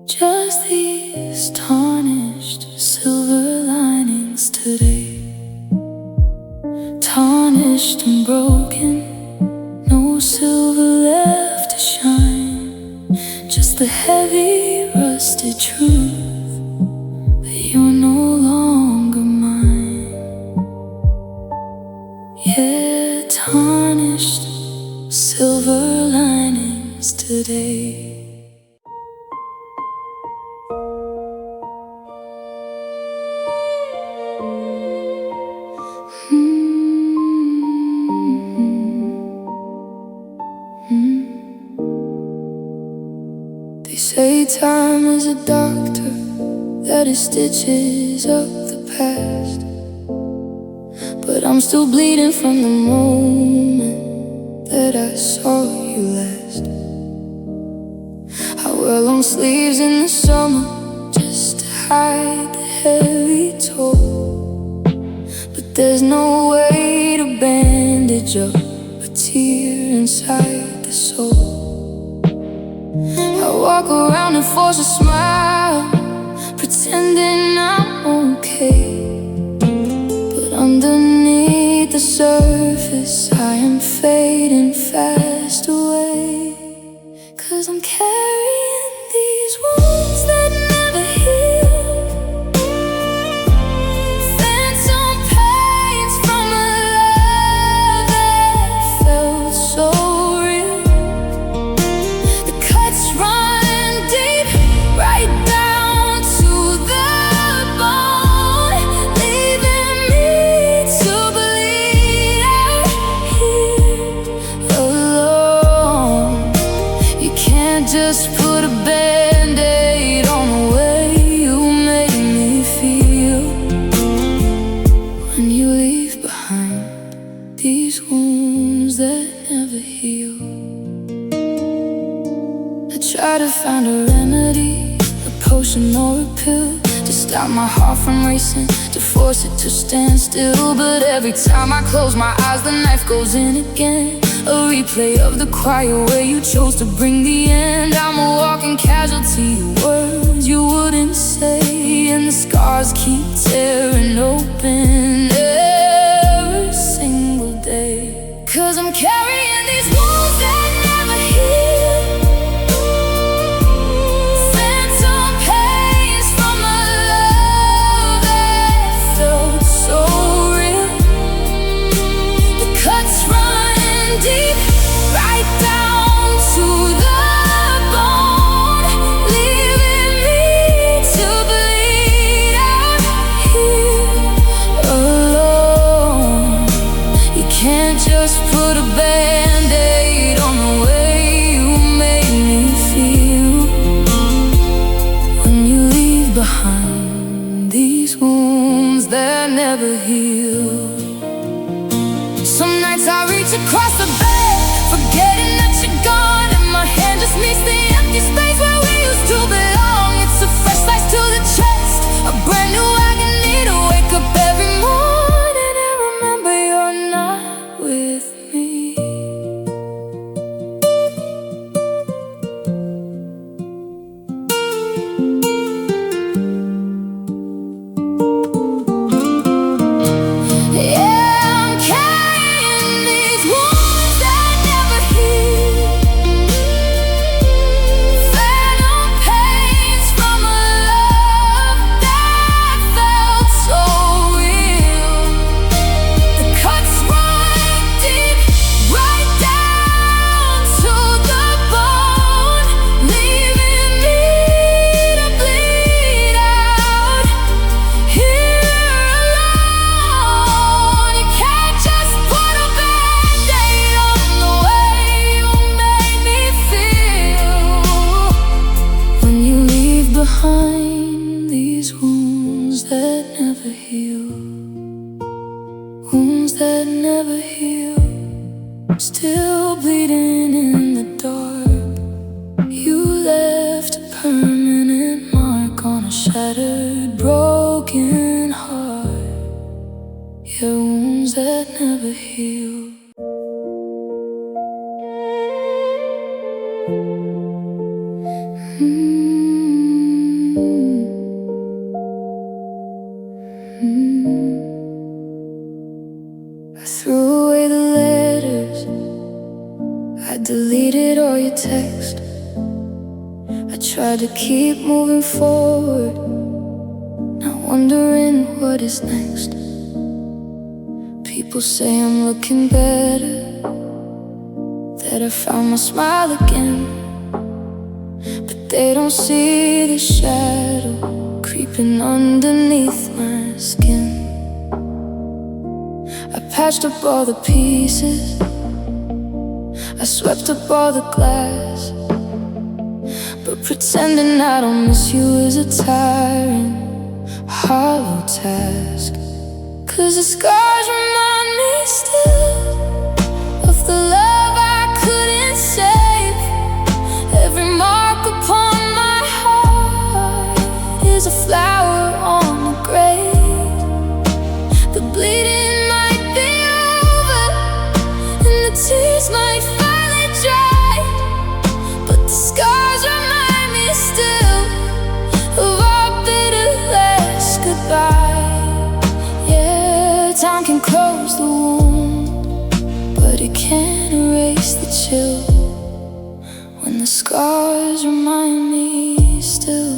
just these tarnished silver linings today. Tarnished and broken, no silver left to shine, just the heavy rusted truth that you're no longer mine. Yeah, tarnished silver linings today. They say time is a doctor, that it stitches up the past, but I'm still bleeding from the moment that I saw you last. I wear long sleeves in the summer just to hide the heavy toll, but there's no way to bandage up a tear inside the soul. I walk around and force a smile, pretending I'm okay, but underneath the surface I am fading fast away. 'Cause I'm carrying these wounds that never heal, phantom pains from a love that felt so real. The cuts run deep, right down to the bone, leaving me to bleed out here alone. You can't just put a band-aid on the way you made me feel when you leave behind these wounds that never heal. I try to find a remedy, a potion or a pill, to stop my heart from racing, to force it to stand still. But every time I close my eyes, the knife goes in again, a replay of the quiet where you chose to bring the end. I'm a walking casualty, words you wouldn't say, and the scars keep tearing open every single day. 'Cause I'm carrying these wounds that never heal, phantom pains from a love that felt so real. The cuts run deep, Band-Aid on the way you made me feel. When you leave behind these wounds that never heal. Some nights I reach across the bed, forgetting that you're gone, and my hand just meets the empty space where we used to belong. It's a fresh slice to the chest, a brand new agony to wake up every morning and remember you're not with me. Behind these wounds that never heal, wounds that never heal, still bleeding in the dark. You left a permanent mark on a shattered, broken heart. Yeah, wounds that never heal. I threw away the letters, I deleted all your text. I tried to keep moving forward, not wondering what is next. People say I'm looking better, that I found my smile again, but they don't see the shadow creeping underneath my skin. I patched up all the pieces, I swept up all the glass, but pretending I don't miss you is a tiring, hollow task. 'Cause the scars remind me still of the love I couldn't save. Every mark upon my heart is a flower on a grave. The bleeding might be over, and the tears might finally dry, but the scars remind me still of our bitter last goodbye. Yeah, time can close the wound, but it can't erase the chill when the scars remind me still.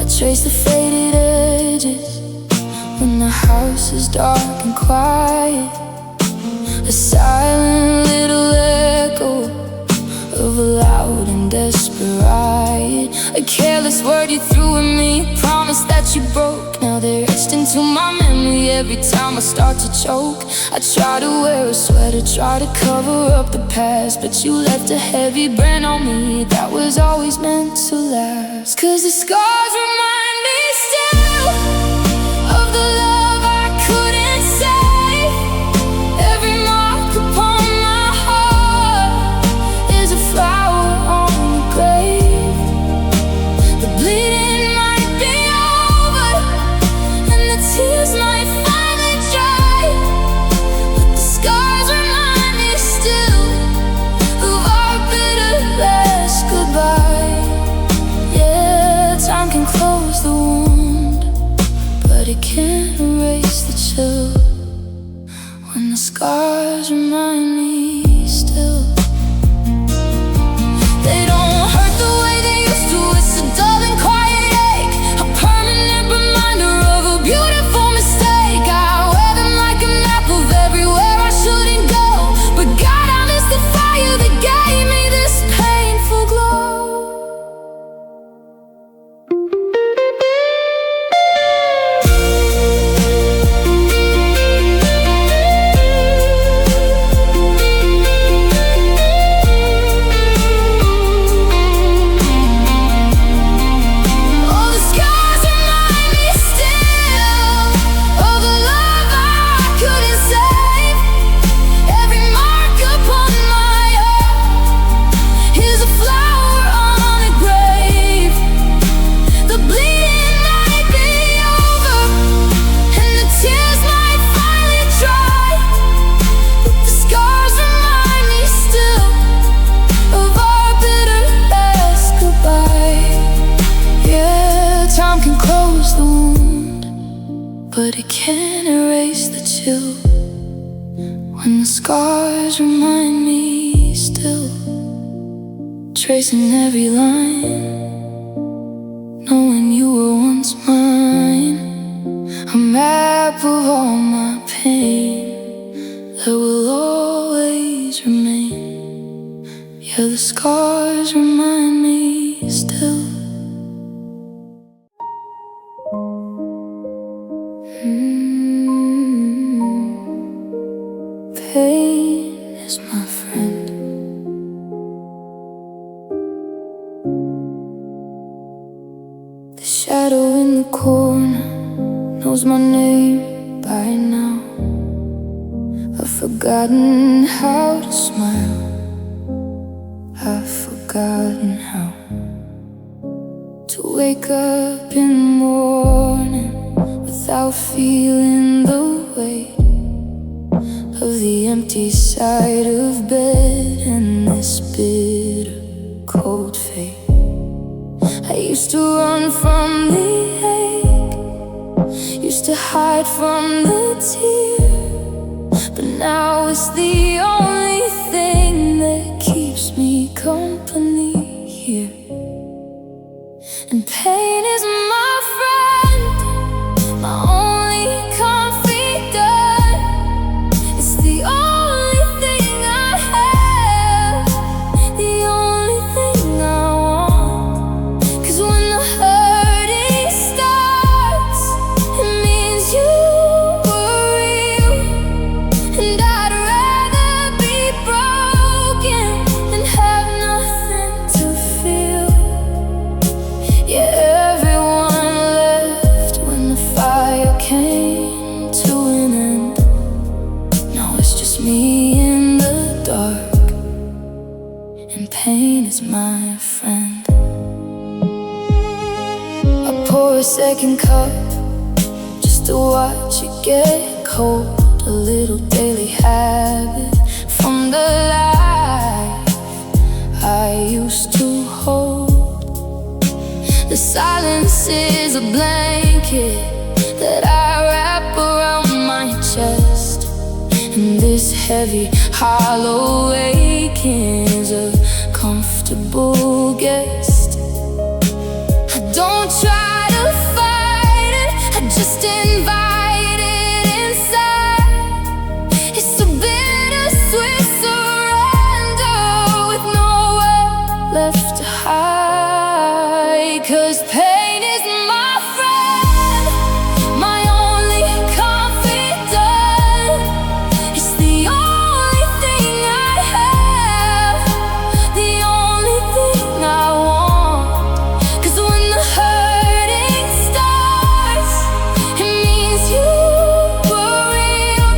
I trace the faded edges when the house is dark and quiet, a silent little echo of a loud and desperate riot. A careless word you threw at me, promise that you broke. Now they're etched into my memory every time I start to choke. I try to wear a sweater, try to cover up the past, but you left a heavy brand on me that was always meant to last. 'Cause the scars remind me still of the love I couldn't save. Every mark upon my heart is a flower on the grave. The bleeding might be over, and the tears might finally dry, but the scars remind me still of our bitter last goodbye. Yeah, time can close the wound, but it can't erase the chill when the scars remind me still. They don't hurt the way they used to. It's a dull and quiet ache, a permanent reminder of a beautiful mistake. I wear them like a map of everywhere I shouldn't go, but God, I miss the fire that gave me this painful glow. When the scars remind me still, tracing every line, knowing you were once mine, a map of all my pain that will always remain. Yeah, the scars remind me still. Pain is my friend. The shadow in the corner knows my name by now. I've forgotten how to smile. I've forgotten how to wake up in the morning without feeling the weight of the empty side of bed and this bitter cold fate. I used to run from the ache, used to hide from the tear, but now it's the only thing that keeps me company here. And pain is my friend, my only confidant. It's the only thing I have, the only thing I want. 'Cause when the hurting starts, it means you were real. And I'd rather be broken than have nothing to feel. Yeah, everyone left when the fire came to an end. Now it's just me in the dark, and pain is my friend. I pour a second cup just to watch it get cold. A little daily habit from the life I used to hold. The silence is a blanket that I wrap around my chest, and this heavy, hollow aching is a comfortable guest. I don't try to fight it, I just invite it inside. It's a bittersweet surrender with nowhere left to hide. 'Cause pain is my friend, my only confidant. It's the only thing I have, the only thing I want. 'Cause when the hurting starts, it means you were real.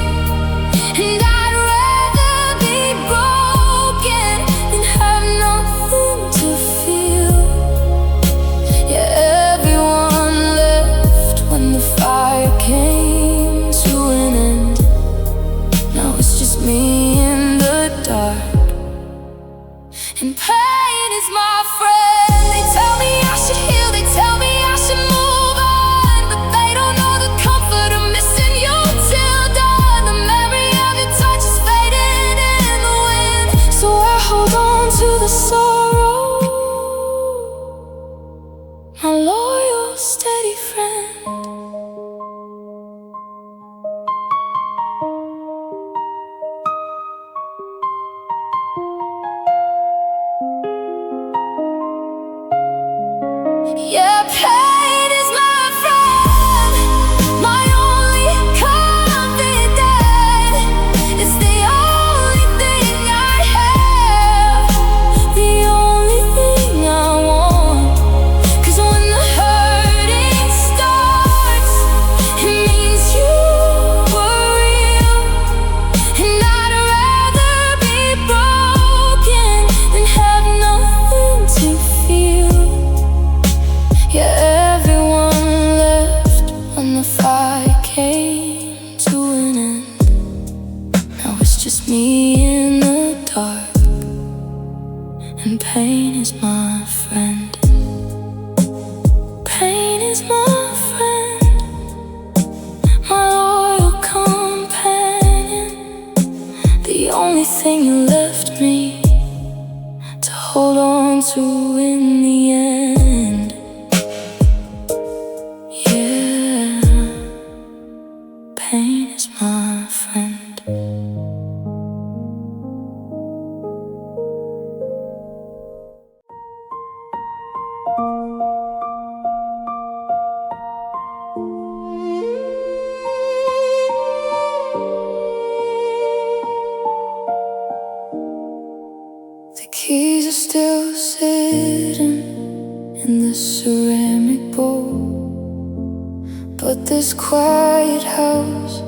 And I'd rather be broken than have nothing to feel. Yeah, everyone left when the fire came to an end. Now it's just me in the dark, and pain is my friend. They tell me I should heal, they tell me I should move on, but they don't know the comfort of missing you till dawn. The memory of your touch is fading in the wind, so I hold on to the sorrow, my loyal, steady friend. Yeah, pain is my friend, my only confidant. It's the only thing I have, the only thing I want. 'Cause when the hurting starts, it means you were real. And I'd rather be broken than have nothing to feel. Yeah, everyone left when the fire came to an end. Now it's just me in the dark, and pain is my friend. Pain is my friend, my loyal companion. only thing you left me to hold on to in the end. Yeah, pain is my friend. The keys are still sitting in the ceramic bowl, but this quiet house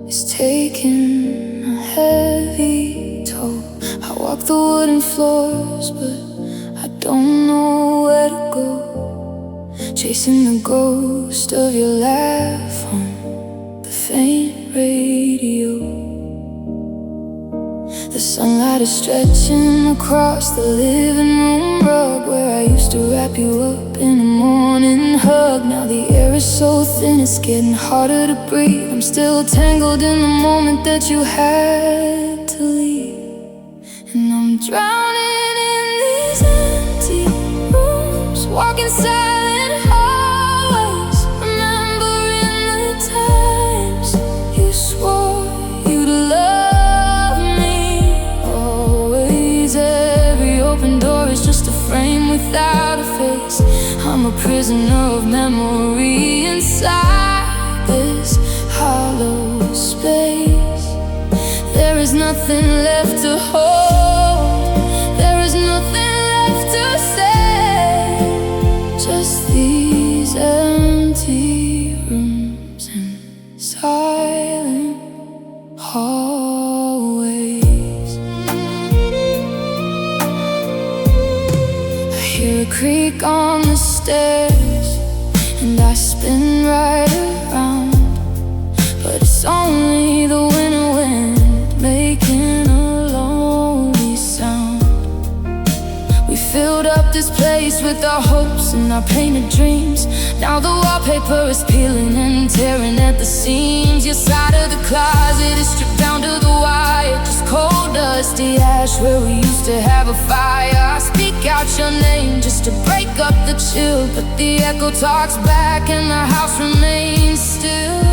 is taking a heavy toll. I walk the wooden floors, but I don't know where to go, chasing the ghost of your laugh on the faint radio. The sunlight is stretching across the living room rug where I used to wrap you up in a morning hug. Now the air is so thin, it's getting harder to breathe. I'm still tangled in the moment that you had to leave, and I'm drowning in these empty rooms, walking silent hallways, remembering the times you swore you'd love. Without a face, I'm a prisoner of memory inside this hollow space. There is nothing left to hold, there is nothing left to say, just these empty rooms and silent hallways. I hear a creak on the stairs, and I spin right around, but it's only the winter wind making a lonely sound. We filled up this place with our hopes and our painted dreams. Now the wallpaper is peeling and tearing at the seams. Your side of the closet is stripped down to the wire, just cold dusty ash where we used to have a fire. I speak out your name just to break up the chill, but the echo talks back and the house remains still.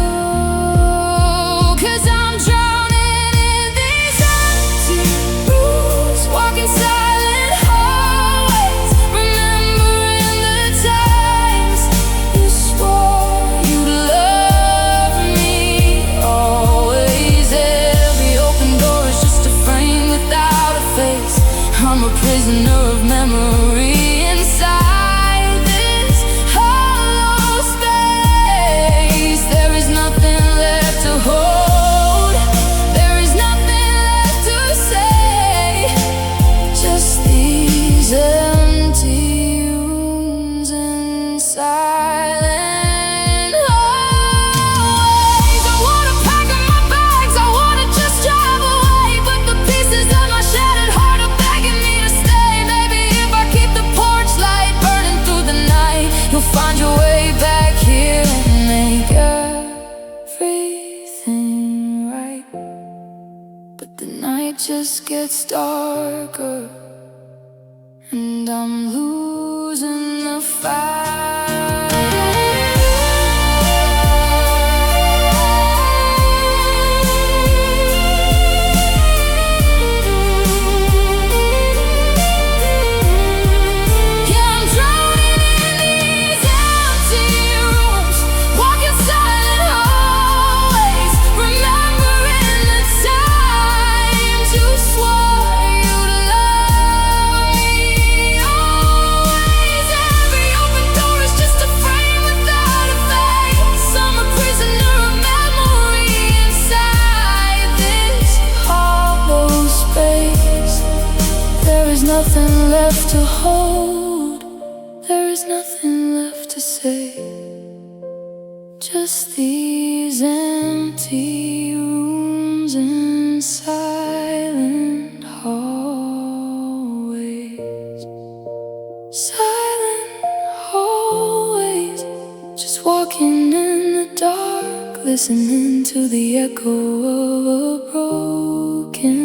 'Cause I'm drowning in these empty rooms, walking silent hallways, remembering the times you swore you'd love me always. Every open door is just a frame without a face. I'm a prisoner of memory inside this hollow space. There is nothing left to hold, there is nothing left to say, just these empty rooms and silent hallways. I wanna pack up my bags, I wanna just drive away, but the pieces of my shattered heart are begging me to stay. Maybe if I keep the porch light burning through the night, you'll find your way back here and make everything right. But the night just gets darker, and I'm losing the fight. Yeah, I'm drowning in these empty rooms, walking silent hallways, remembering the times you swore you'd love me always. Every open door is just a frame without a face. I'm a prisoner of memory inside this hollow space. There is nothing left to hold, there is nothing left to say, just these empty rooms and silent hallways. Silent hallways, just walking in the dark, listening to the echo of a broken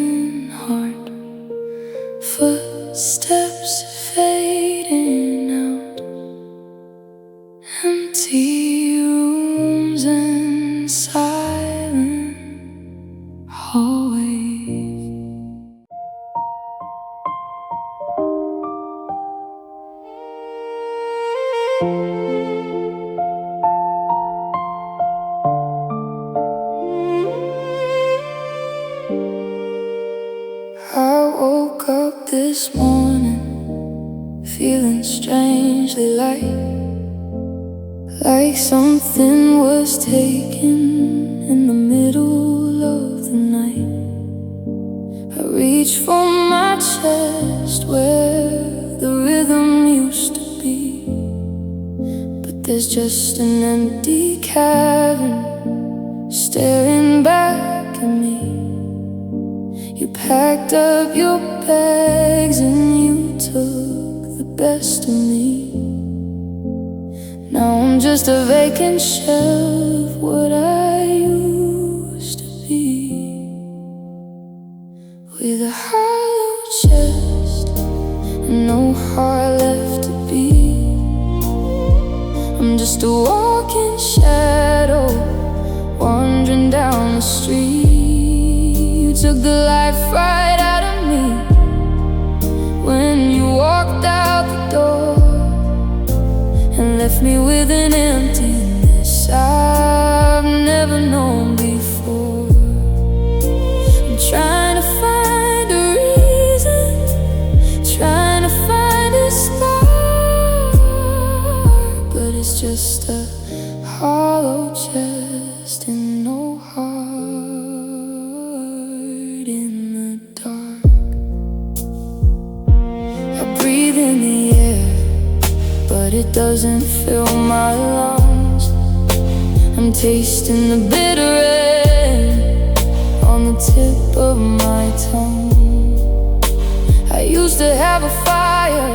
always. I woke up this morning feeling strangely light, like something was taken in the middle of the night. I reach for my chest where the rhythm used to be, but there's just an empty cavern staring back at me. You packed up your bags and you took the best of me. Now I'm just a vacant shell of what I used to be, with a hollow chest and no heart left to beat. I'm just a walking shadow wandering down the street. You took the life right out of me when you walked out the door and left me with an emptiness I've never known before. I'm trying to find a reason, trying to find a spark, but it's just a hollow chest and no heart in the dark. I breathe in the air, but it doesn't fill my lungs. I'm tasting the bitter end on the tip of my tongue. I used to have a fire,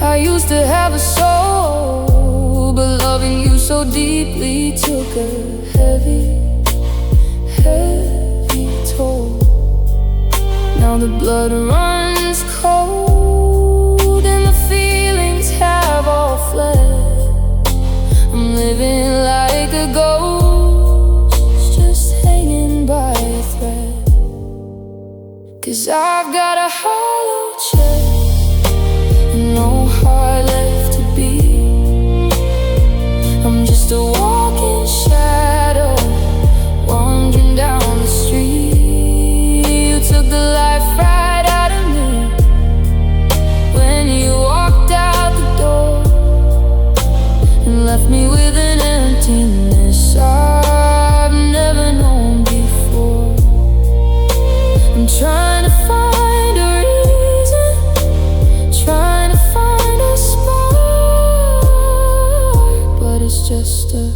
I used to have a soul, but loving you so deeply took a heavy, heavy toll. Now the blood runs cold and the feelings have all fled. I'm living like a ghost, just hanging by a thread. 'Cause I've got a hollow chest and no heart left to beat. I'm just a walking shadow wandering down the street. You took the life right out of me when you walked out the door and left me with an emptiness I've never known before. I'm trying to find a reason, trying to find a spark, but it's just a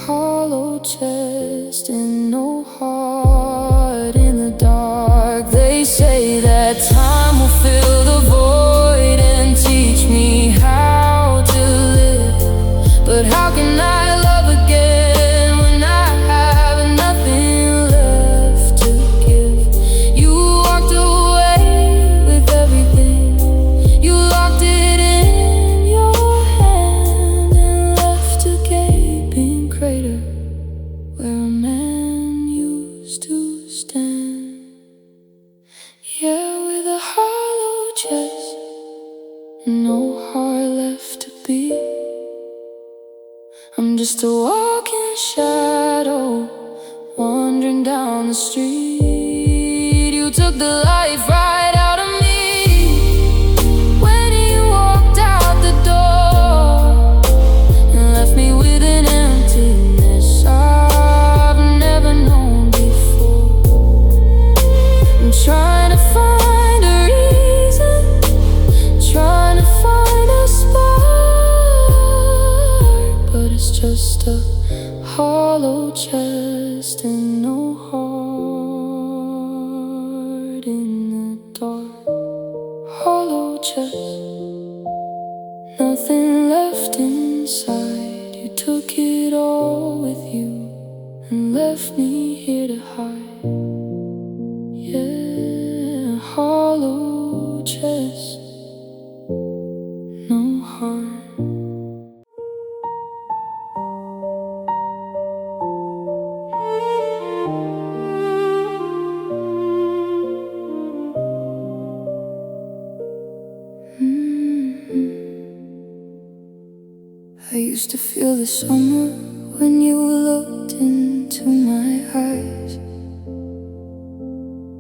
hollow chest and no heart in the dark. They say that time will fill the void and teach me how to live, but how can I love again when I have nothing left to give? You walked away with everything, you locked it in your hand and left a gaping crater where a man used to stand. Yeah, with a hollow chest, no heart left to beat. I'm just a walking shadow wandering down the street. You took the life right out of me when you walked out the door and left me with an emptiness I've never known before. I'm trying to find a reason, trying to find a spark, but it's just a hollow chest and no heart in the dark. Hollow chest, nothing left inside. You took it all with you and left me here to hide. Yeah, hollow chest, no heart. Used to feel the summer when you looked into my eyes,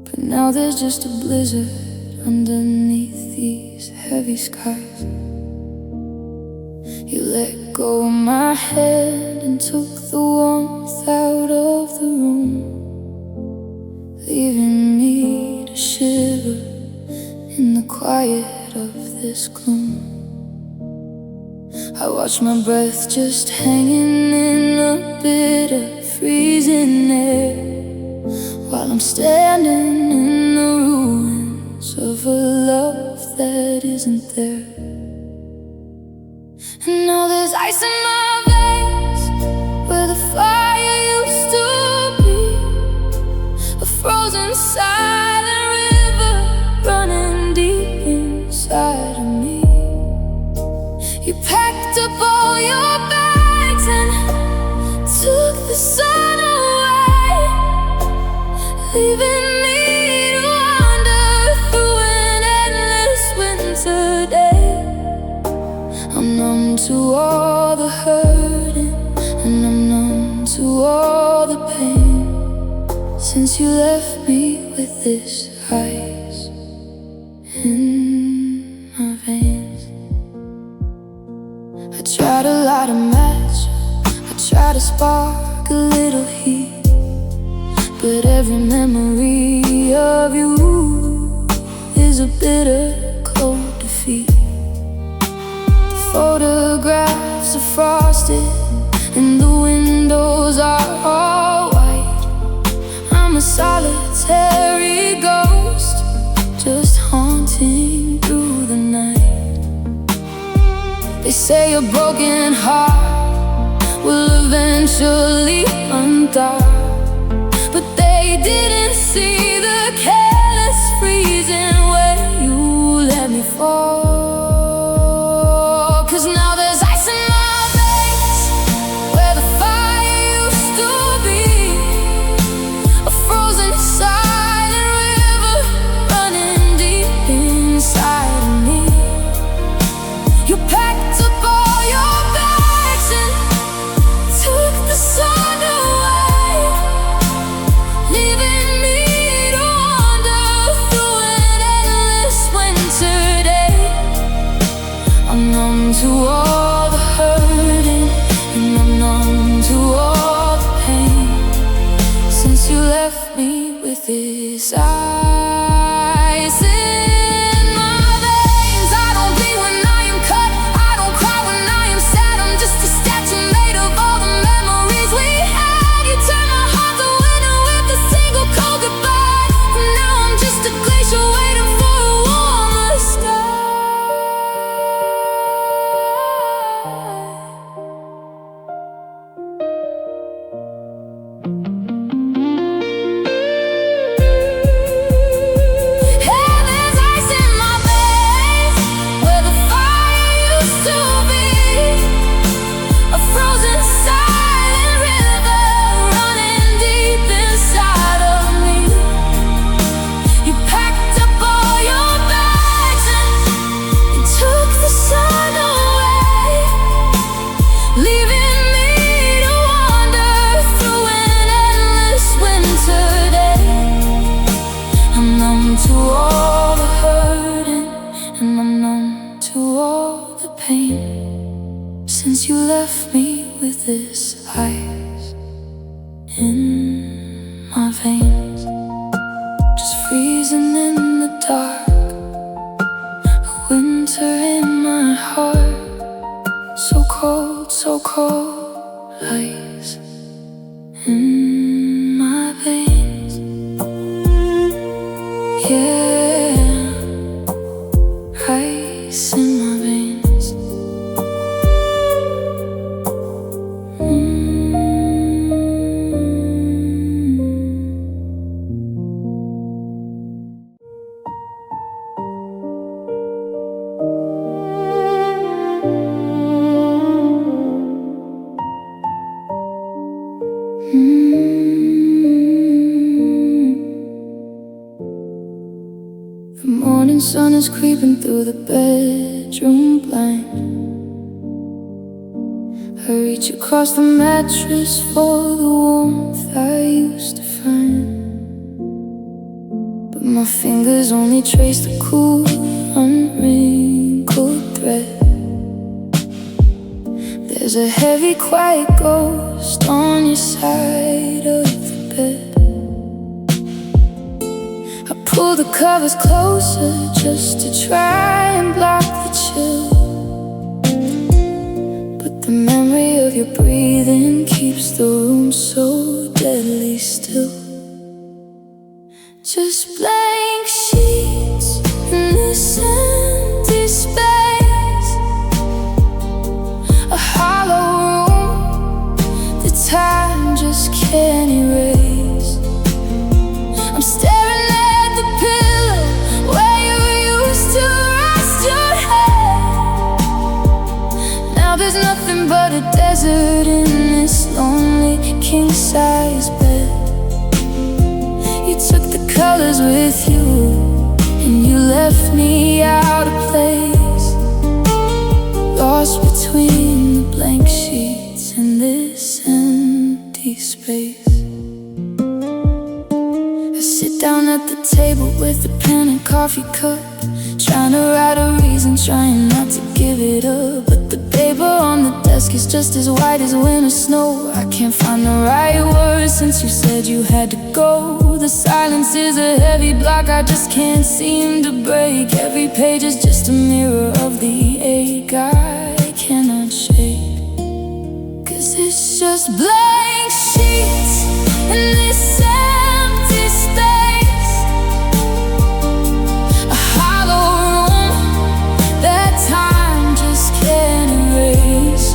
but now there's just a blizzard underneath these heavy skies. You let go of my hand and took the warmth out of the room, leaving me to shiver in the quiet of this gloom. I watch my breath just hanging in a bit of freezing air, while I'm standing in the ruins of a love that isn't there. And now there's ice in my veins where the fire used to be, a frozen silent river running deep inside of me. You packed up all your bags and took the sun away, leaving me to wander through an endless winter day. I'm numb to all the hurting, and I'm numb to all the pain, since you left me with this ice in my veins. I try to light a match, I try to spark a little heat, but every memory of you is a bitter, cold defeat. The photographs are frosted and the windows are all white. I'm a solitary ghost, just haunting through the night. They say a broken heart will eventually undone, but they didn't see the careless freezing way you let me fall. 'Cause now there's ice in my veins where the fire used to be, a frozen silent river running deep inside of me. You packed up all your bags and took the sun away, leaving me to wander through an endless winter day. I'm numb to all the hurting, and I'm numb to all the pain, since you left me with this ice in my veins. I don't bleed when I am cut, I don't cry when I am sad. I'm just a statue made of all the memories we had. You turned my heart to winter with a single cold goodbye, and now I'm just a glacier waiting for a warmer sky. Yeah, there's ice in my veins where the fire used to be, a frozen silent river running deep inside of me. You packed up all your bags and you took the sun away, leaving me to wander through an endless winter day. I'm numb to all the hurting, and I'm numb to all the pain, since you left me with this ice in my veins. Just freezing in the dark, a winter in my heart, so cold, so cold, ice in my veins. Yeah, ice in my veins. The morning sun is creeping through the bedroom blind. I reach across the mattress for the warmth I used to find, but my fingers only trace the cool, unwrinkled thread. There's a heavy, quiet ghost on your side of the bed. I pull the covers closer just to try and block the chill, but the memory of your breathing keeps the room so deadly still. Just blank sheets in this empty space, a hollow room that time just can't erase. I'm staring at the pillow where you used to rest your head. Now there's nothing but a desert in this lonely king-size bed. You took the colors with you, and you left me out of place, lost between the blank sheets and this empty space. I sit down at the table with a pen and coffee cup, trying to write a reason, trying not to give it up. But the paper on the desk is just as white as winter snow. I can't find the right words since you said you had to go. The silence is a heavy block I just can't seem to break. Every page is just a mirror of the ache I cannot shake. 'Cause it's just blank sheets in this empty space, a hollow room that time just can't erase.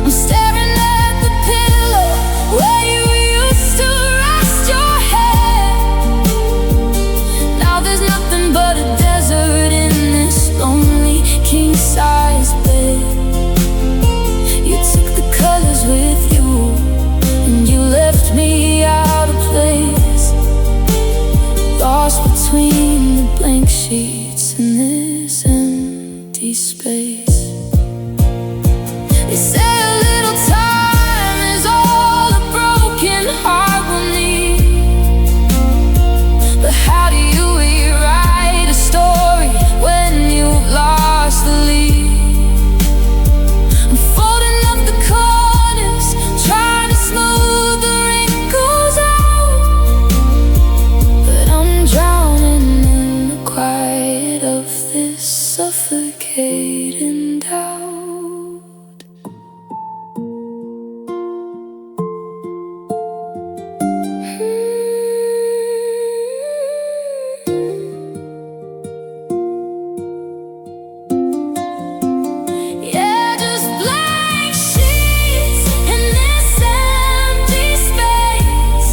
I'm staring at the pillow where you used to rest your head. Now there's nothing but a desert in this lonely king-size bed. You took the colors with you, and you left me out of place, lost between the blank sheets and this empty space. They say a little time is all a broken heart will need, but how do you rewrite a story when you've lost the lead? I'm folding up the corners, trying to smooth the wrinkles out, but I'm drowning in the quiet of this suffocating doubt. Yeah, just blank sheets in this empty space,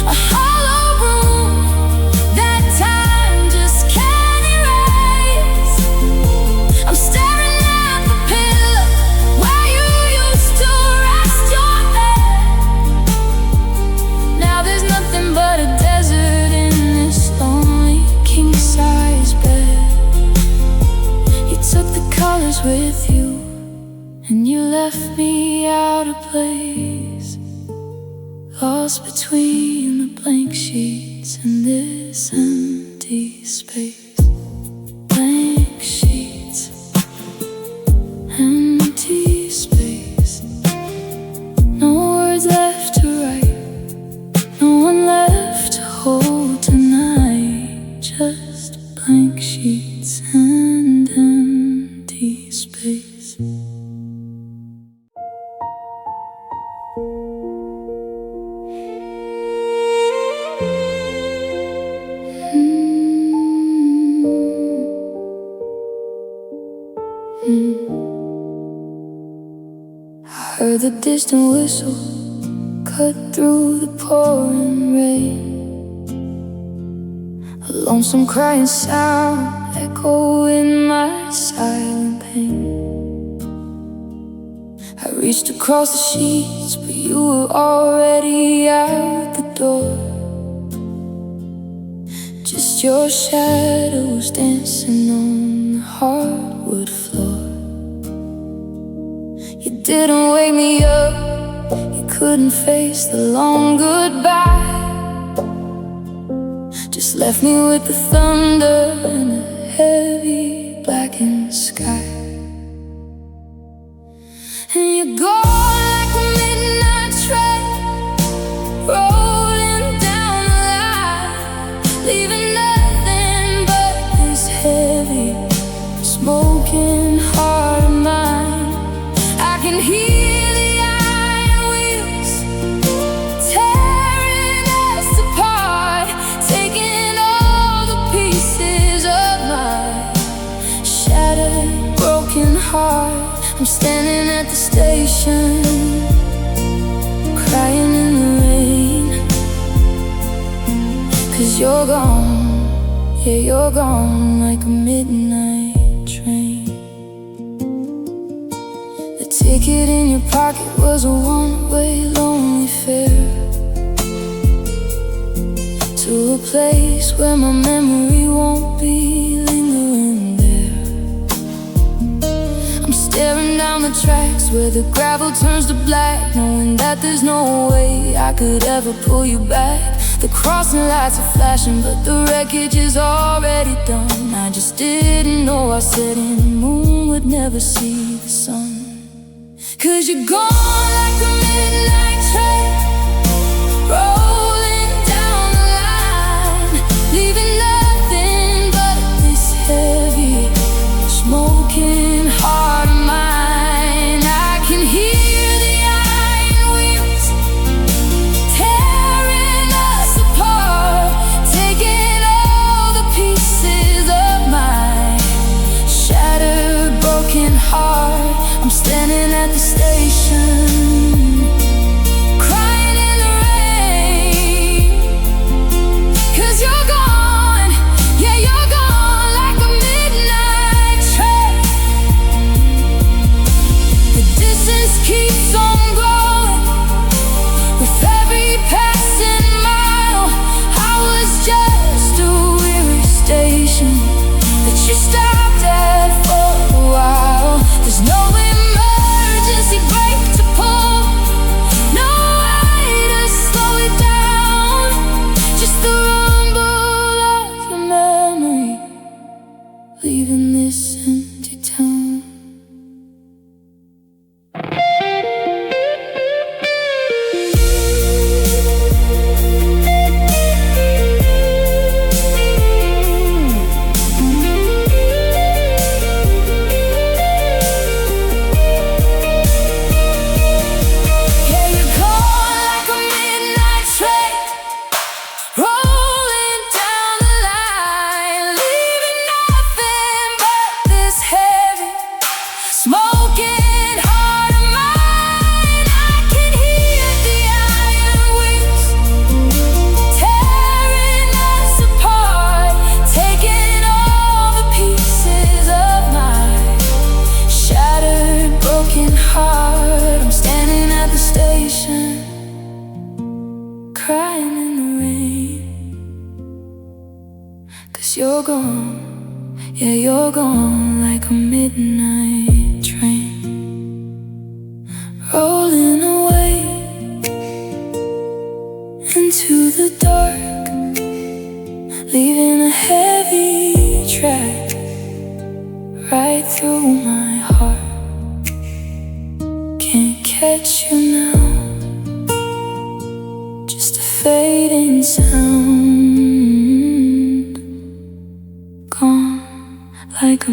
a hollow room that time just can't erase. I'm staring at the pillow where you used to rest your head. Now there's nothing but a desert in this lonely king-size bed. You took the colors with you, and you left me out of place, lost between the blank sheets and this empty space. Blank sheets, empty space. No words left to write, no one left to hold tonight. Just blank sheets and empty space. I heard the distant whistle cut through the pouring rain, a lonesome crying sound echo in my silent pain. I reached across the sheets, but you were already out the door. Just your shadows dancing on the hardwood floor. didn't wake me up, you couldn't face the long goodbye. Just left me with the thunder and a heavy blackened sky. And you're gone like a midnight train, rolling down the line, leaving nothing but this heavy, smoking heart of mine. I can hear the iron wheels tearing us apart, taking all the pieces of my shattered, broken heart. I'm standing at the station, crying in the rain, 'cause you're gone, yeah, you're gone like a midnight train. The ticket in your pocket was a one-way lonely fare to a place where my memory won't be lingering there. I'm staring down the tracks where the gravel turns to black, knowing that there's no way I could ever pull you back. The crossing lights are flashing, but the wreckage is already done. I just didn't know our setting moon would never see the sun. 'Cause you're gone like a midnight train, rolling down the line, leaving nothing but this heavy, smoking heart of mine. I can hear the iron wheels tearing us apart, taking all the pieces of my shattered, broken heart. I'm standing at the station, crying in the rain, 'cause you're gone, yeah, you're gone like a midnight train. The distance keeps on growing with every passing mile. I was just a weary station that you stopped at for a while. There's no emergency brake to pull, no way to slow it down, just the rumble of your memory leaving this empty town. Yeah, you're gone like a midnight train, rolling down the line, leaving nothing but this heavy, smoking heart of mine. I can hear the iron wheels tearing us apart, taking all the pieces of my shattered, broken heart. I'm standing at the station, crying in the rain, 'cause you're gone, yeah, you're gone like a midnight train, rolling away into the dark, leaving a heavy track right through my heart. Can't catch you now, just a fading sound, gone like a